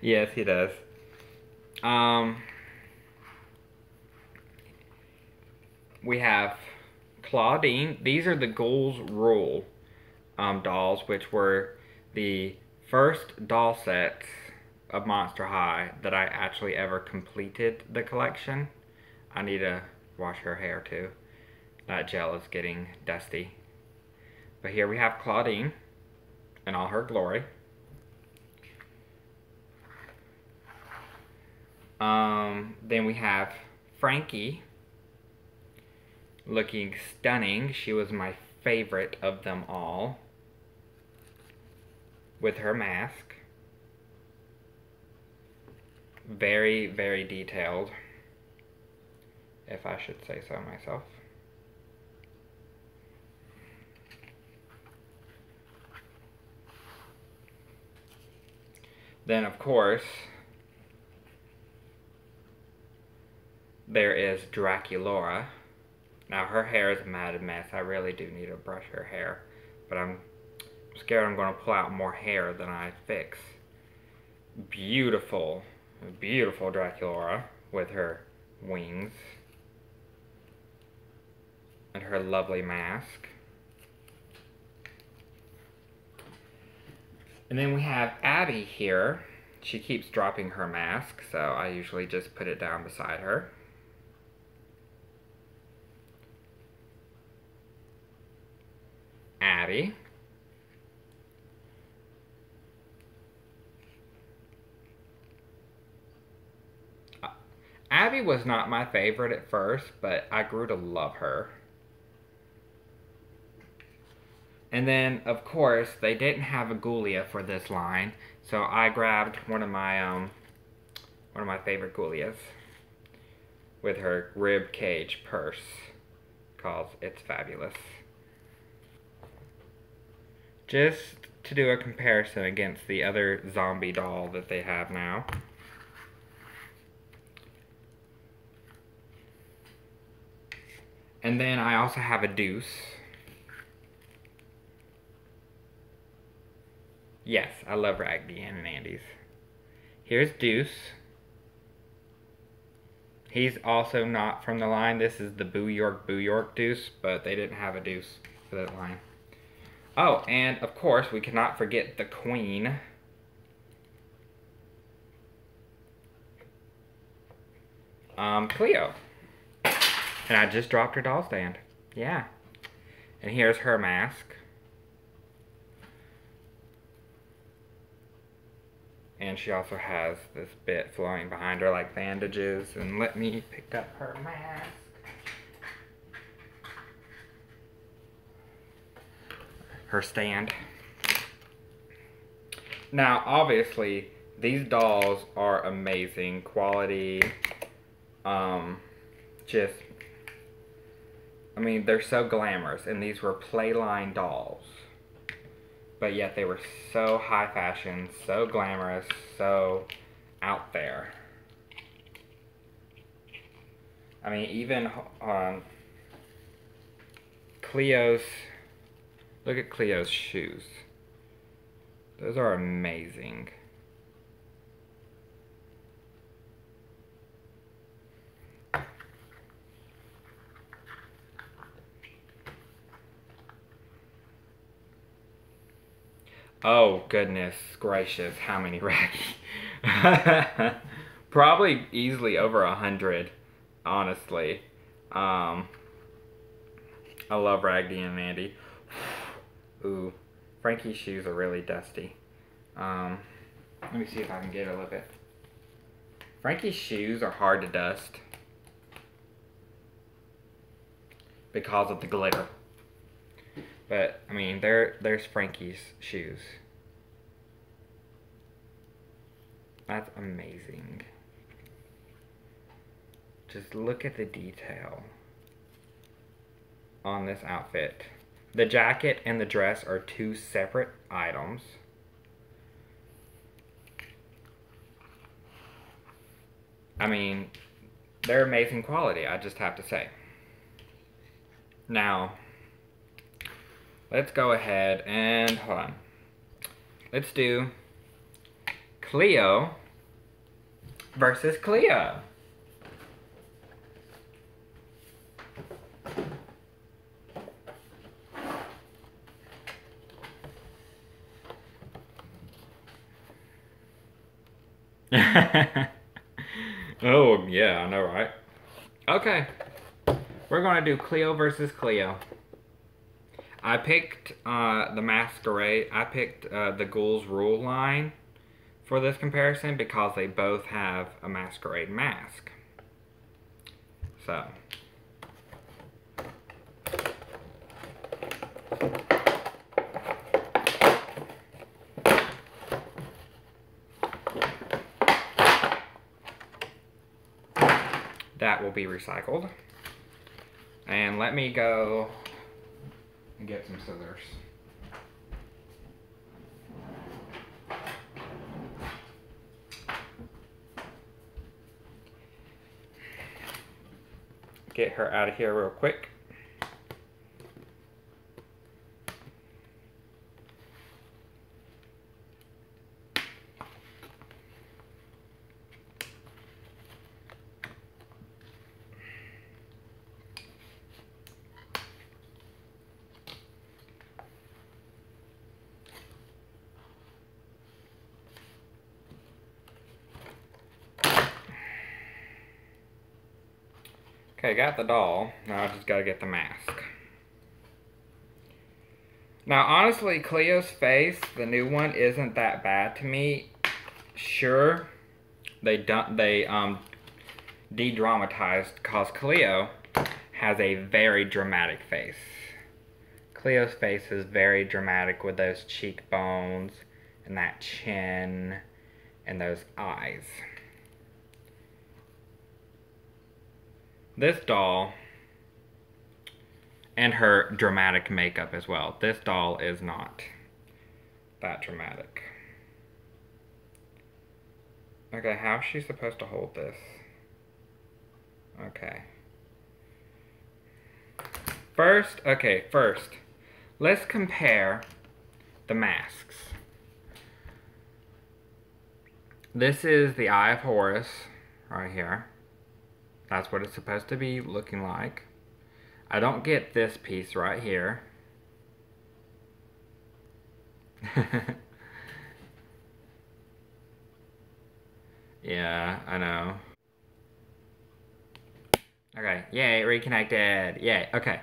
Yes, he does. We have Claudine. These are the Ghouls Rule dolls, which were the first doll sets of Monster High that I actually ever completed the collection. I need to wash her hair too. That gel is getting dusty. But here we have Claudine in all her glory. Then we have Frankie, looking stunning. She was my favorite of them all, with her mask. Very, very detailed, if I should say so myself. Then, of course, there is Draculaura. Now, her hair is a matted mess. I really do need to brush her hair. But I'm scared I'm going to pull out more hair than I fix. Beautiful, beautiful Draculaura with her wings. And her lovely mask. And then we have Abby here. She keeps dropping her mask, so I usually just put it down beside her. Abby. Abby was not my favorite at first, but I grew to love her. And then, of course, they didn't have a Ghoulia for this line, so I grabbed one of my favorite Ghoulias with her rib cage purse, cause it's fabulous. Just to do a comparison against the other zombie doll that they have now. And then I also have a Deuce. Yes, I love Raggedy Ann and Andy's. Here's Deuce. He's also not from the line. This is the Boo York Deuce, but they didn't have a Deuce for that line. Oh, and of course, we cannot forget the Queen. Cleo. And I just dropped her doll stand. Yeah. And here's her mask. And she also has this bit flowing behind her like bandages. And let me pick up her mask. Her stand. Now, obviously, these dolls are amazing. Quality. I mean, they're so glamorous. And these were Playline dolls. But yet they were so high fashion, so glamorous, so out there. I mean, even on Cleo's, look at Cleo's shoes. Those are amazing. Oh, goodness gracious, how many Raggy? Probably easily over 100, honestly. I love Raggedy and Andy. Ooh, Frankie's shoes are really dusty. Let me see if I can get a look at. Frankie's shoes are hard to dust because of the glitter. But, I mean, there's Frankie's shoes. That's amazing. Just look at the detail on this outfit. The jacket and the dress are two separate items. I mean, they're amazing quality, I just have to say. Now, let's go ahead and, hold on. Let's do Cleo versus Cleo. Oh, yeah, I know, right? Okay. We're going to do Cleo versus Cleo. I picked the Masquerade. I picked the Ghouls Rule line for this comparison because they both have a Masquerade mask. So. That will be recycled. And let me go and get some scissors. Get her out of here real quick. Okay, got the doll. Now I just gotta get the mask. Now, honestly, Cleo's face, the new one, isn't that bad to me. Sure, they de-dramatized cause Cleo has a very dramatic face. Cleo's face is very dramatic with those cheekbones and that chin and those eyes. This doll, and her dramatic makeup as well. This doll is not that dramatic. Okay, how's she supposed to hold this? Okay. First, let's compare the masks. This is the Eye of Horus, right here. That's what it's supposed to be looking like. I don't get this piece right here. Yeah, I know. Okay, yay, reconnected. Yay, okay.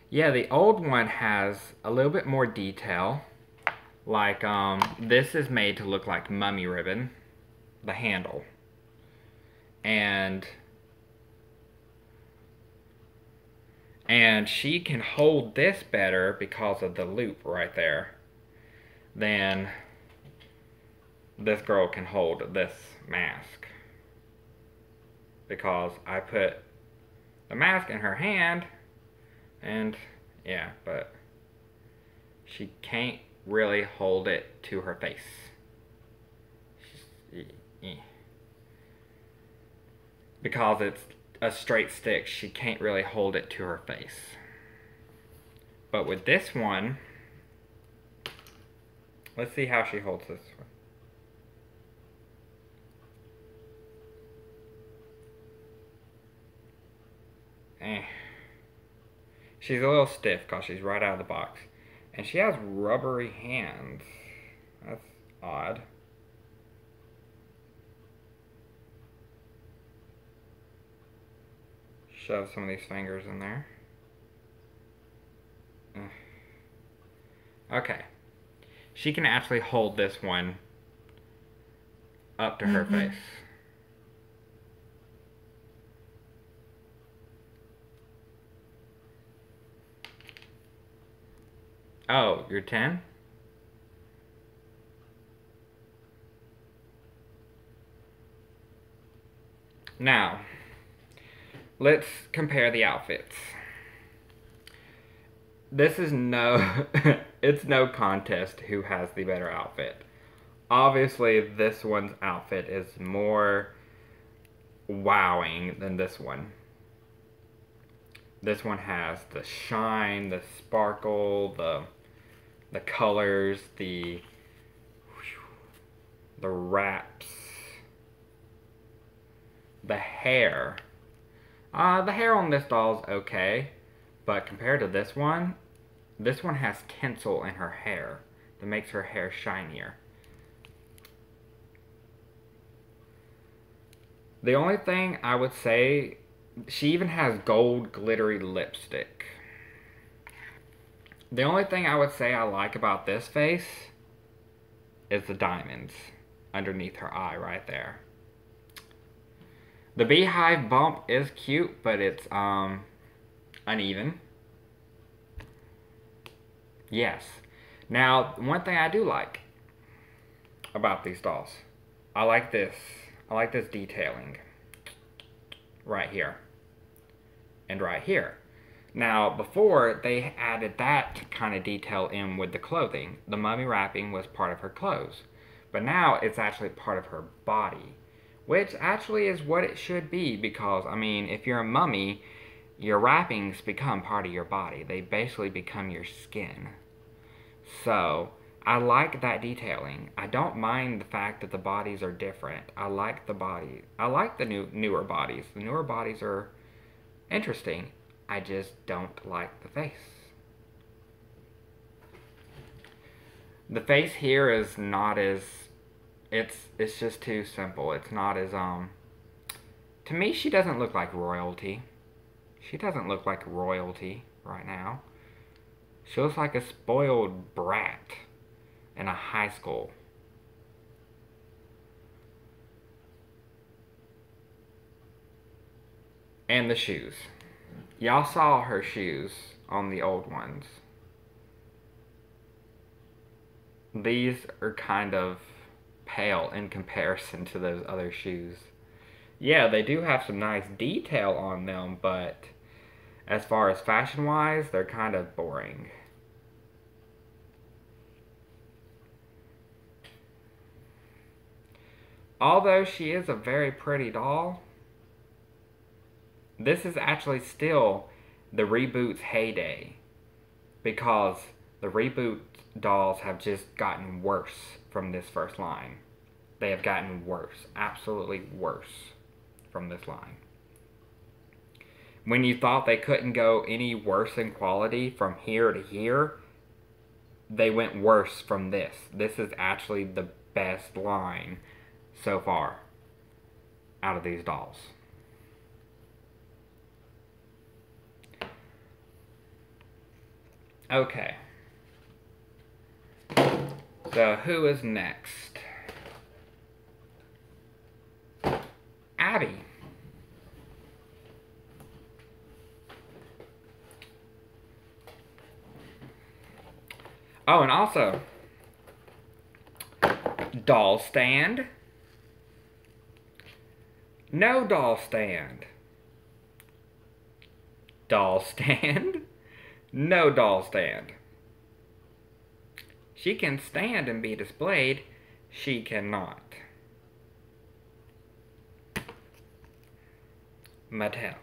Yeah, the old one has a little bit more detail. Like, this is made to look like mummy ribbon, the handle. And she can hold this better because of the loop right there than this girl can hold this mask. Because I put the mask in her hand, and yeah, but she can't really hold it to her face. Because it's a straight stick, she can't really hold it to her face. But with this one, let's see how she holds this one. She's a little stiff because she's right out of the box. And she has rubbery hands. That's odd. Shove some of these fingers in there. Okay. She can actually hold this one up to her face. Oh, you're 10? Now, let's compare the outfits. This is it's no contest who has the better outfit. Obviously, this one's outfit is more wowing than this one. This one has the shine, the sparkle, the colors, the wraps, the hair. The hair on this doll's okay, but compared to this one has tinsel in her hair that makes her hair shinier. The only thing I would say, she even has gold glittery lipstick. The only thing I would say I like about this face is the diamonds underneath her eye right there. The beehive bump is cute, but it's uneven. Yes. Now, one thing I do like about these dolls, I like this detailing right here and right here. Now, before, they added that kind of detail in with the clothing. The mummy wrapping was part of her clothes. But now, it's actually part of her body. Which actually is what it should be, because, I mean, if you're a mummy, your wrappings become part of your body. They basically become your skin. So, I like that detailing. I don't mind the fact that the bodies are different. I like the body. I like the newer bodies. The newer bodies are interesting. I just don't like the face. The face here is not as... It's just too simple. It's not as, to me, she doesn't look like royalty. She doesn't look like royalty right now. She looks like a spoiled brat in a high school. And the shoes. Y'all saw her shoes on the old ones. These are kind of pale in comparison to those other shoes. Yeah, they do have some nice detail on them, but as far as fashion-wise, they're kind of boring. Although she is a very pretty doll, this is actually still the reboot's heyday, because the reboot dolls have just gotten worse from this first line. They have gotten worse, absolutely worse from this line. When you thought they couldn't go any worse in quality from here to here, they went worse from this. This is actually the best line so far out of these dolls. Okay. So who is next? Abby. Oh, and also, doll stand. No doll stand. Doll stand. No doll stand. She can stand and be displayed. She cannot. Mattel.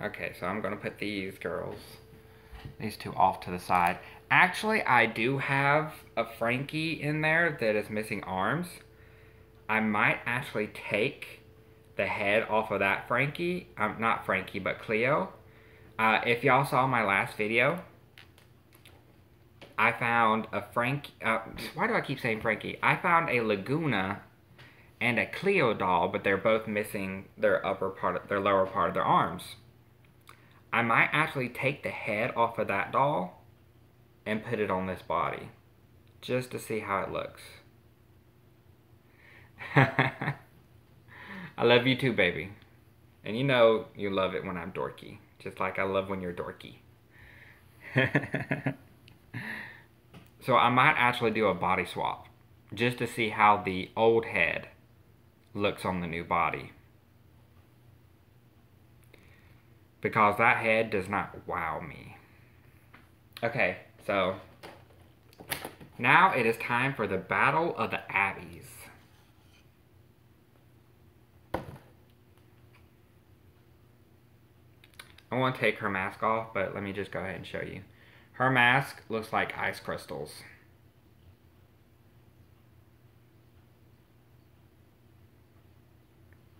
Okay, so I'm going to put these two off to the side. Actually, I do have a Frankie in there that is missing arms. I might actually take the head off of that Frankie. Not Frankie, but Cleo. If y'all saw my last video, I found a Frankie... why do I keep saying Frankie? I found a Laguna and a Cleo doll, but they're both missing their lower part of their arms. I might actually take the head off of that doll and put it on this body, just to see how it looks. I love you too, baby. And you know you love it when I'm dorky, just like I love when you're dorky. So I might actually do a body swap, just to see how the old head looks on the new body. Because that head does not wow me. Okay, so now it is time for the Battle of the Abbeys. I want to take her mask off, but let me just go ahead and show you. Her mask looks like ice crystals.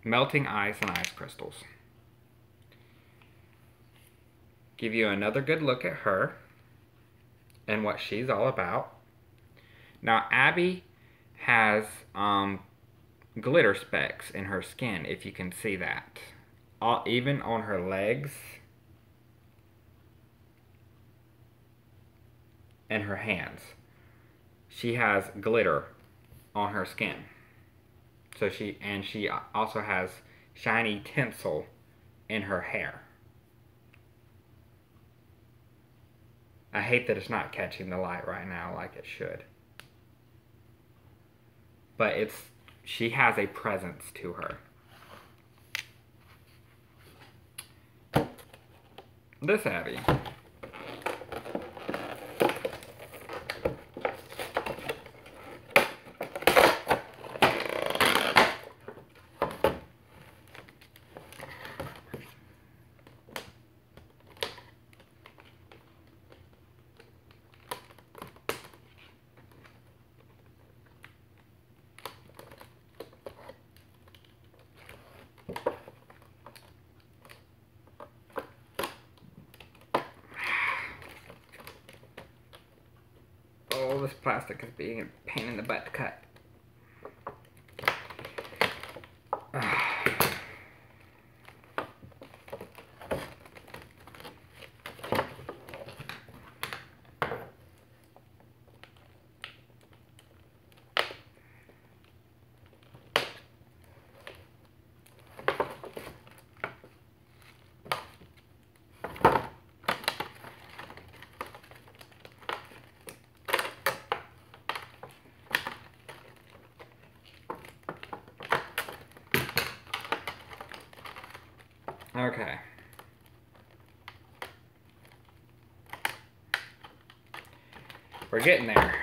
Melting ice and ice crystals. Give you another good look at her and what she's all about. Now, Abby has glitter specks in her skin, if you can see that. Even on her legs and her hands. She has glitter on her skin. So she also has shiny tinsel in her hair. I hate that it's not catching the light right now like it should. But she has a presence to her. This Abby. Oh, this plastic is being a pain in the butt to cut. Okay. We're getting there.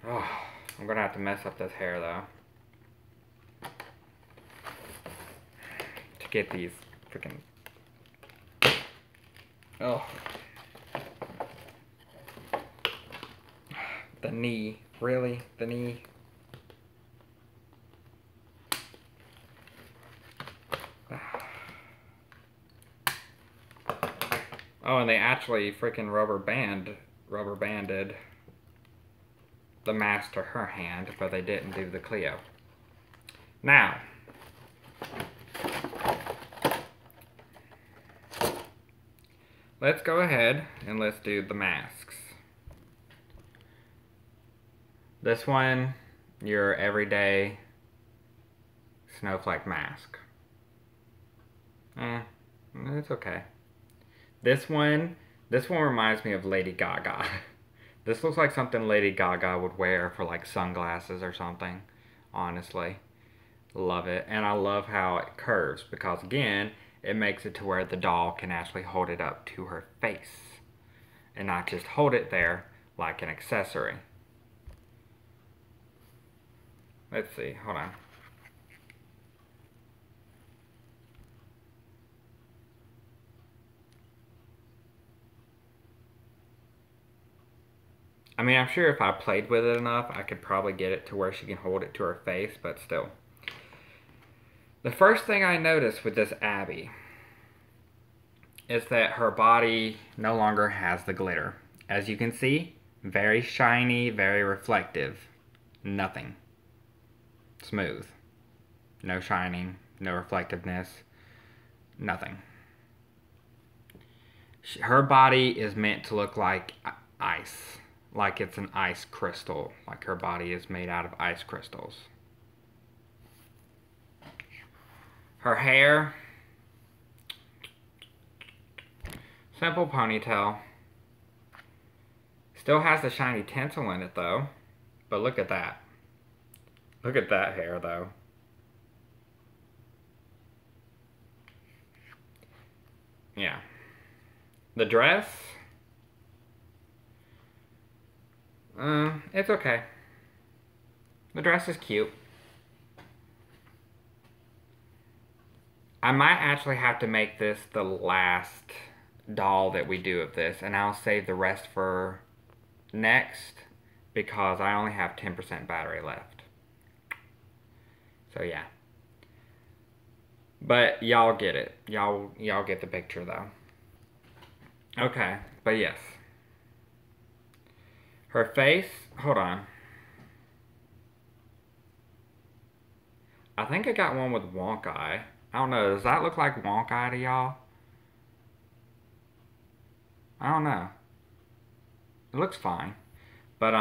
Oh, I'm gonna have to mess up this hair though. To get these freaking... Oh. The knee. Really? The knee? Oh, and they actually freaking rubber banded the mask to her hand, but they didn't do the Cleo. Now, let's go ahead and let's do the masks. This one, your everyday snowflake mask. It's okay. This one reminds me of Lady Gaga. This looks like something Lady Gaga would wear for like sunglasses or something, honestly. Love it. And I love how it curves because, again, it makes it to where the doll can actually hold it up to her face and not just hold it there like an accessory. Let's see. Hold on. I mean, I'm sure if I played with it enough, I could probably get it to where she can hold it to her face, but still. The first thing I noticed with this Abby is that her body no longer has the glitter. As you can see, very shiny, very reflective. Nothing. Smooth. No shining, no reflectiveness, nothing. Her body is meant to look like ice. Like it's an ice crystal. Like her body is made out of ice crystals. Her hair, simple ponytail. Still has the shiny tinsel in it though. But look at that. Look at that hair though. Yeah. The dress? It's okay. The dress is cute. I might actually have to make this the last doll that we do of this, and I'll save the rest for next because I only have 10% battery left. So yeah. But y'all get it. Y'all get the picture though. Okay, but yes. Her face, hold on. I think I got one with wonk eye. I don't know, does that look like wonk eye to y'all? I don't know. It looks fine. But,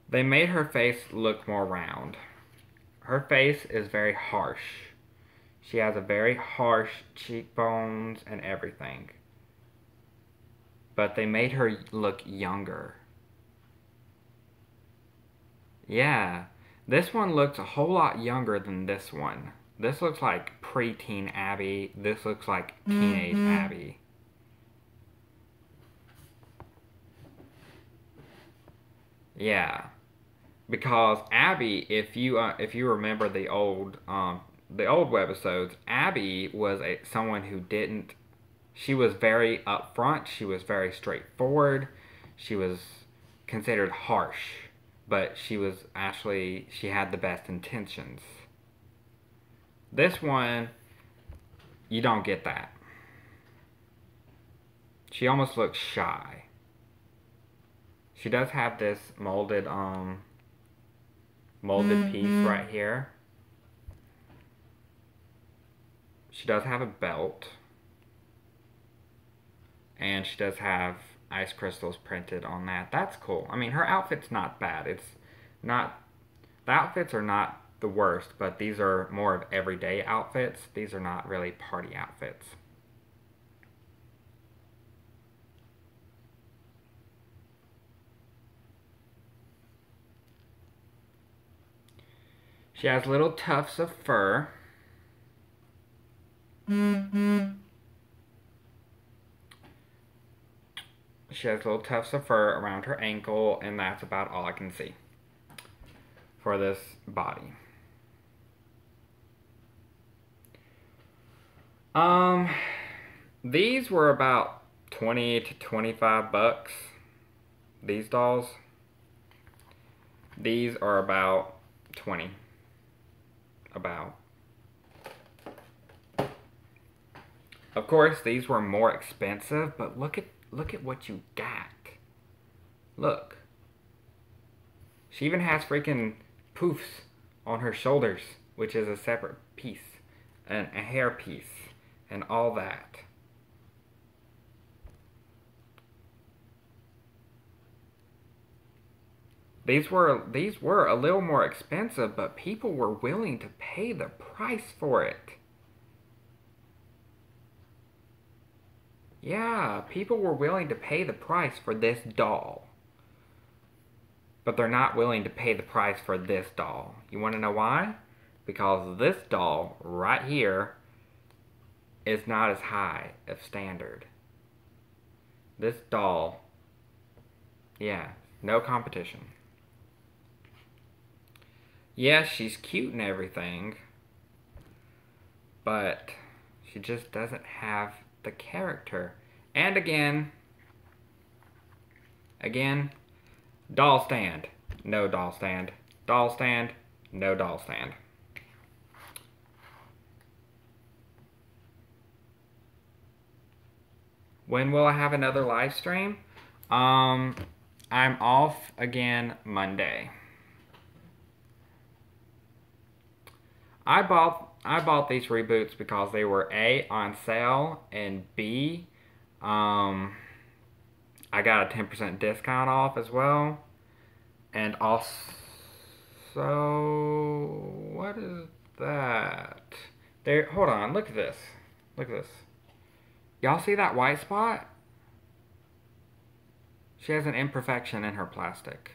they made her face look more round. Her face is very harsh. She has a very harsh cheekbones and everything. But they made her look younger. Yeah. This one looks a whole lot younger than this one. This looks like preteen Abby. This looks like teenage Abby. Yeah. Because Abby, if you remember the old webisodes, Abby was someone who didn't. She was very upfront. She was very straightforward. She was considered harsh, but she had the best intentions. This one, you don't get that. She almost looks shy. She does have this molded piece right here. She does have a belt. And she does have ice crystals printed on that. That's cool. I mean, her outfit's not bad. It's not... The outfits are not the worst, but these are more of everyday outfits. These are not really party outfits. She has little tufts of fur. She has little tufts of fur around her ankle, and that's about all I can see for this body. These were about 20 to 25 bucks. These dolls. These are about 20. About. Of course, these were more expensive, but look at what you got. Look. She even has freaking poofs on her shoulders, which is a separate piece, and a hair piece, and all that. These were a little more expensive, but people were willing to pay the price for it. Yeah, people were willing to pay the price for this doll. But they're not willing to pay the price for this doll. You want to know why? Because this doll right here is not as high of standard. This doll, yeah, no competition. Yes, she's cute and everything, but she just doesn't have the character. And again, doll stand, no doll stand. Doll stand, no doll stand. When will I have another live stream? I'm off again Monday. I bought these reboots because they were A, on sale, and B, I got a 10% discount off as well. And also, what is that? There, hold on, look at this. Look at this. Y'all see that white spot? She has an imperfection in her plastic.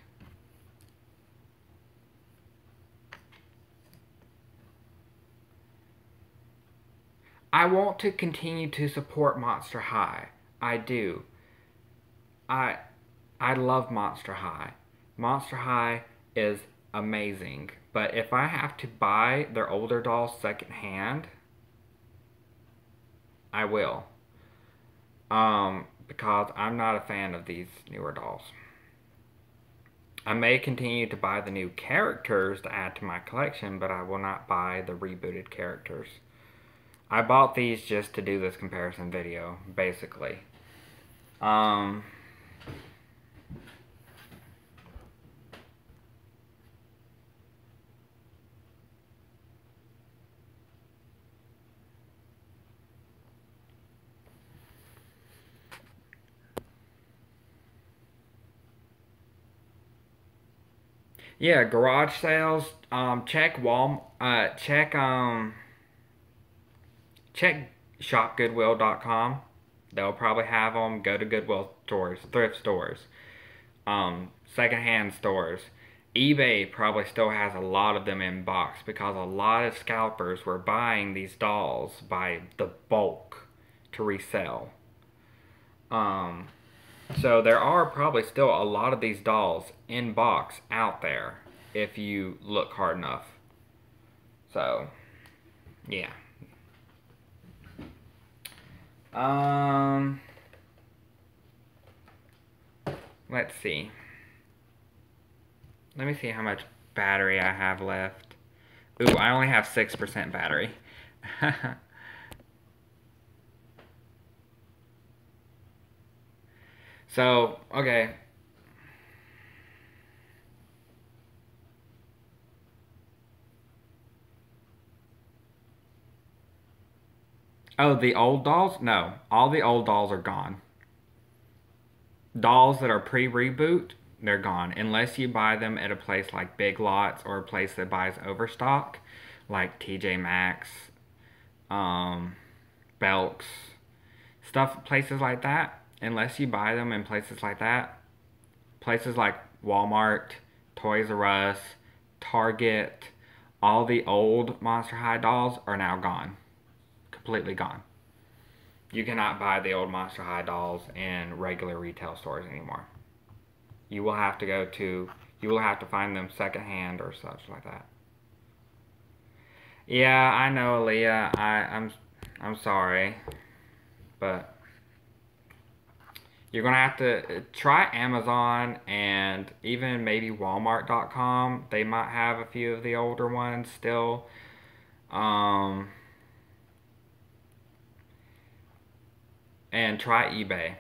I want to continue to support Monster High. I do. I I love Monster High. Monster High is amazing. But if I have to buy their older dolls secondhand, I will. Because I'm not a fan of these newer dolls. I may continue to buy the new characters to add to my collection, but I will not buy the rebooted characters. I bought these just to do this comparison video, basically. Um, yeah, garage sales. Check shopgoodwill.com. They'll probably have them. Go to Goodwill stores, thrift stores, secondhand stores. eBay probably still has a lot of them in box because a lot of scalpers were buying these dolls by the bulk to resell. Um, so there are probably still a lot of these dolls in box out there if you look hard enough. So, yeah. Let's see. Let me see how much battery I have left. Ooh, I only have 6% battery. So, okay. Oh, the old dolls? No, all the old dolls are gone. Dolls that are pre-reboot, they're gone. Unless you buy them at a place like Big Lots or a place that buys overstock, like TJ Maxx, Belks, stuff, places like that. Unless you buy them in places like that, places like Walmart, Toys R Us, Target, all the old Monster High dolls are now gone. Completely gone. You cannot buy the old Monster High dolls in regular retail stores anymore. You will have to find them secondhand or such like that. Yeah, I know, Leah. I'm sorry, but you're gonna have to try Amazon and even maybe Walmart.com. They might have a few of the older ones still. And try eBay.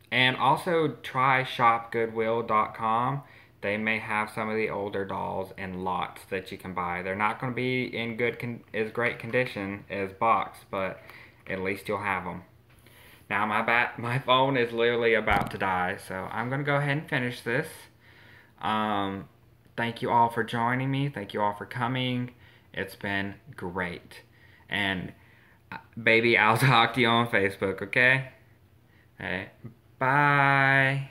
And also try shopgoodwill.com. They may have some of the older dolls in lots that you can buy. They're not going to be in as great condition as box, but at least you'll have them. Now my phone is literally about to die, so I'm going to go ahead and finish this. Thank you all for joining me. Thank you all for coming. It's been great. And baby, I'll talk to you on Facebook, okay? Hey, bye.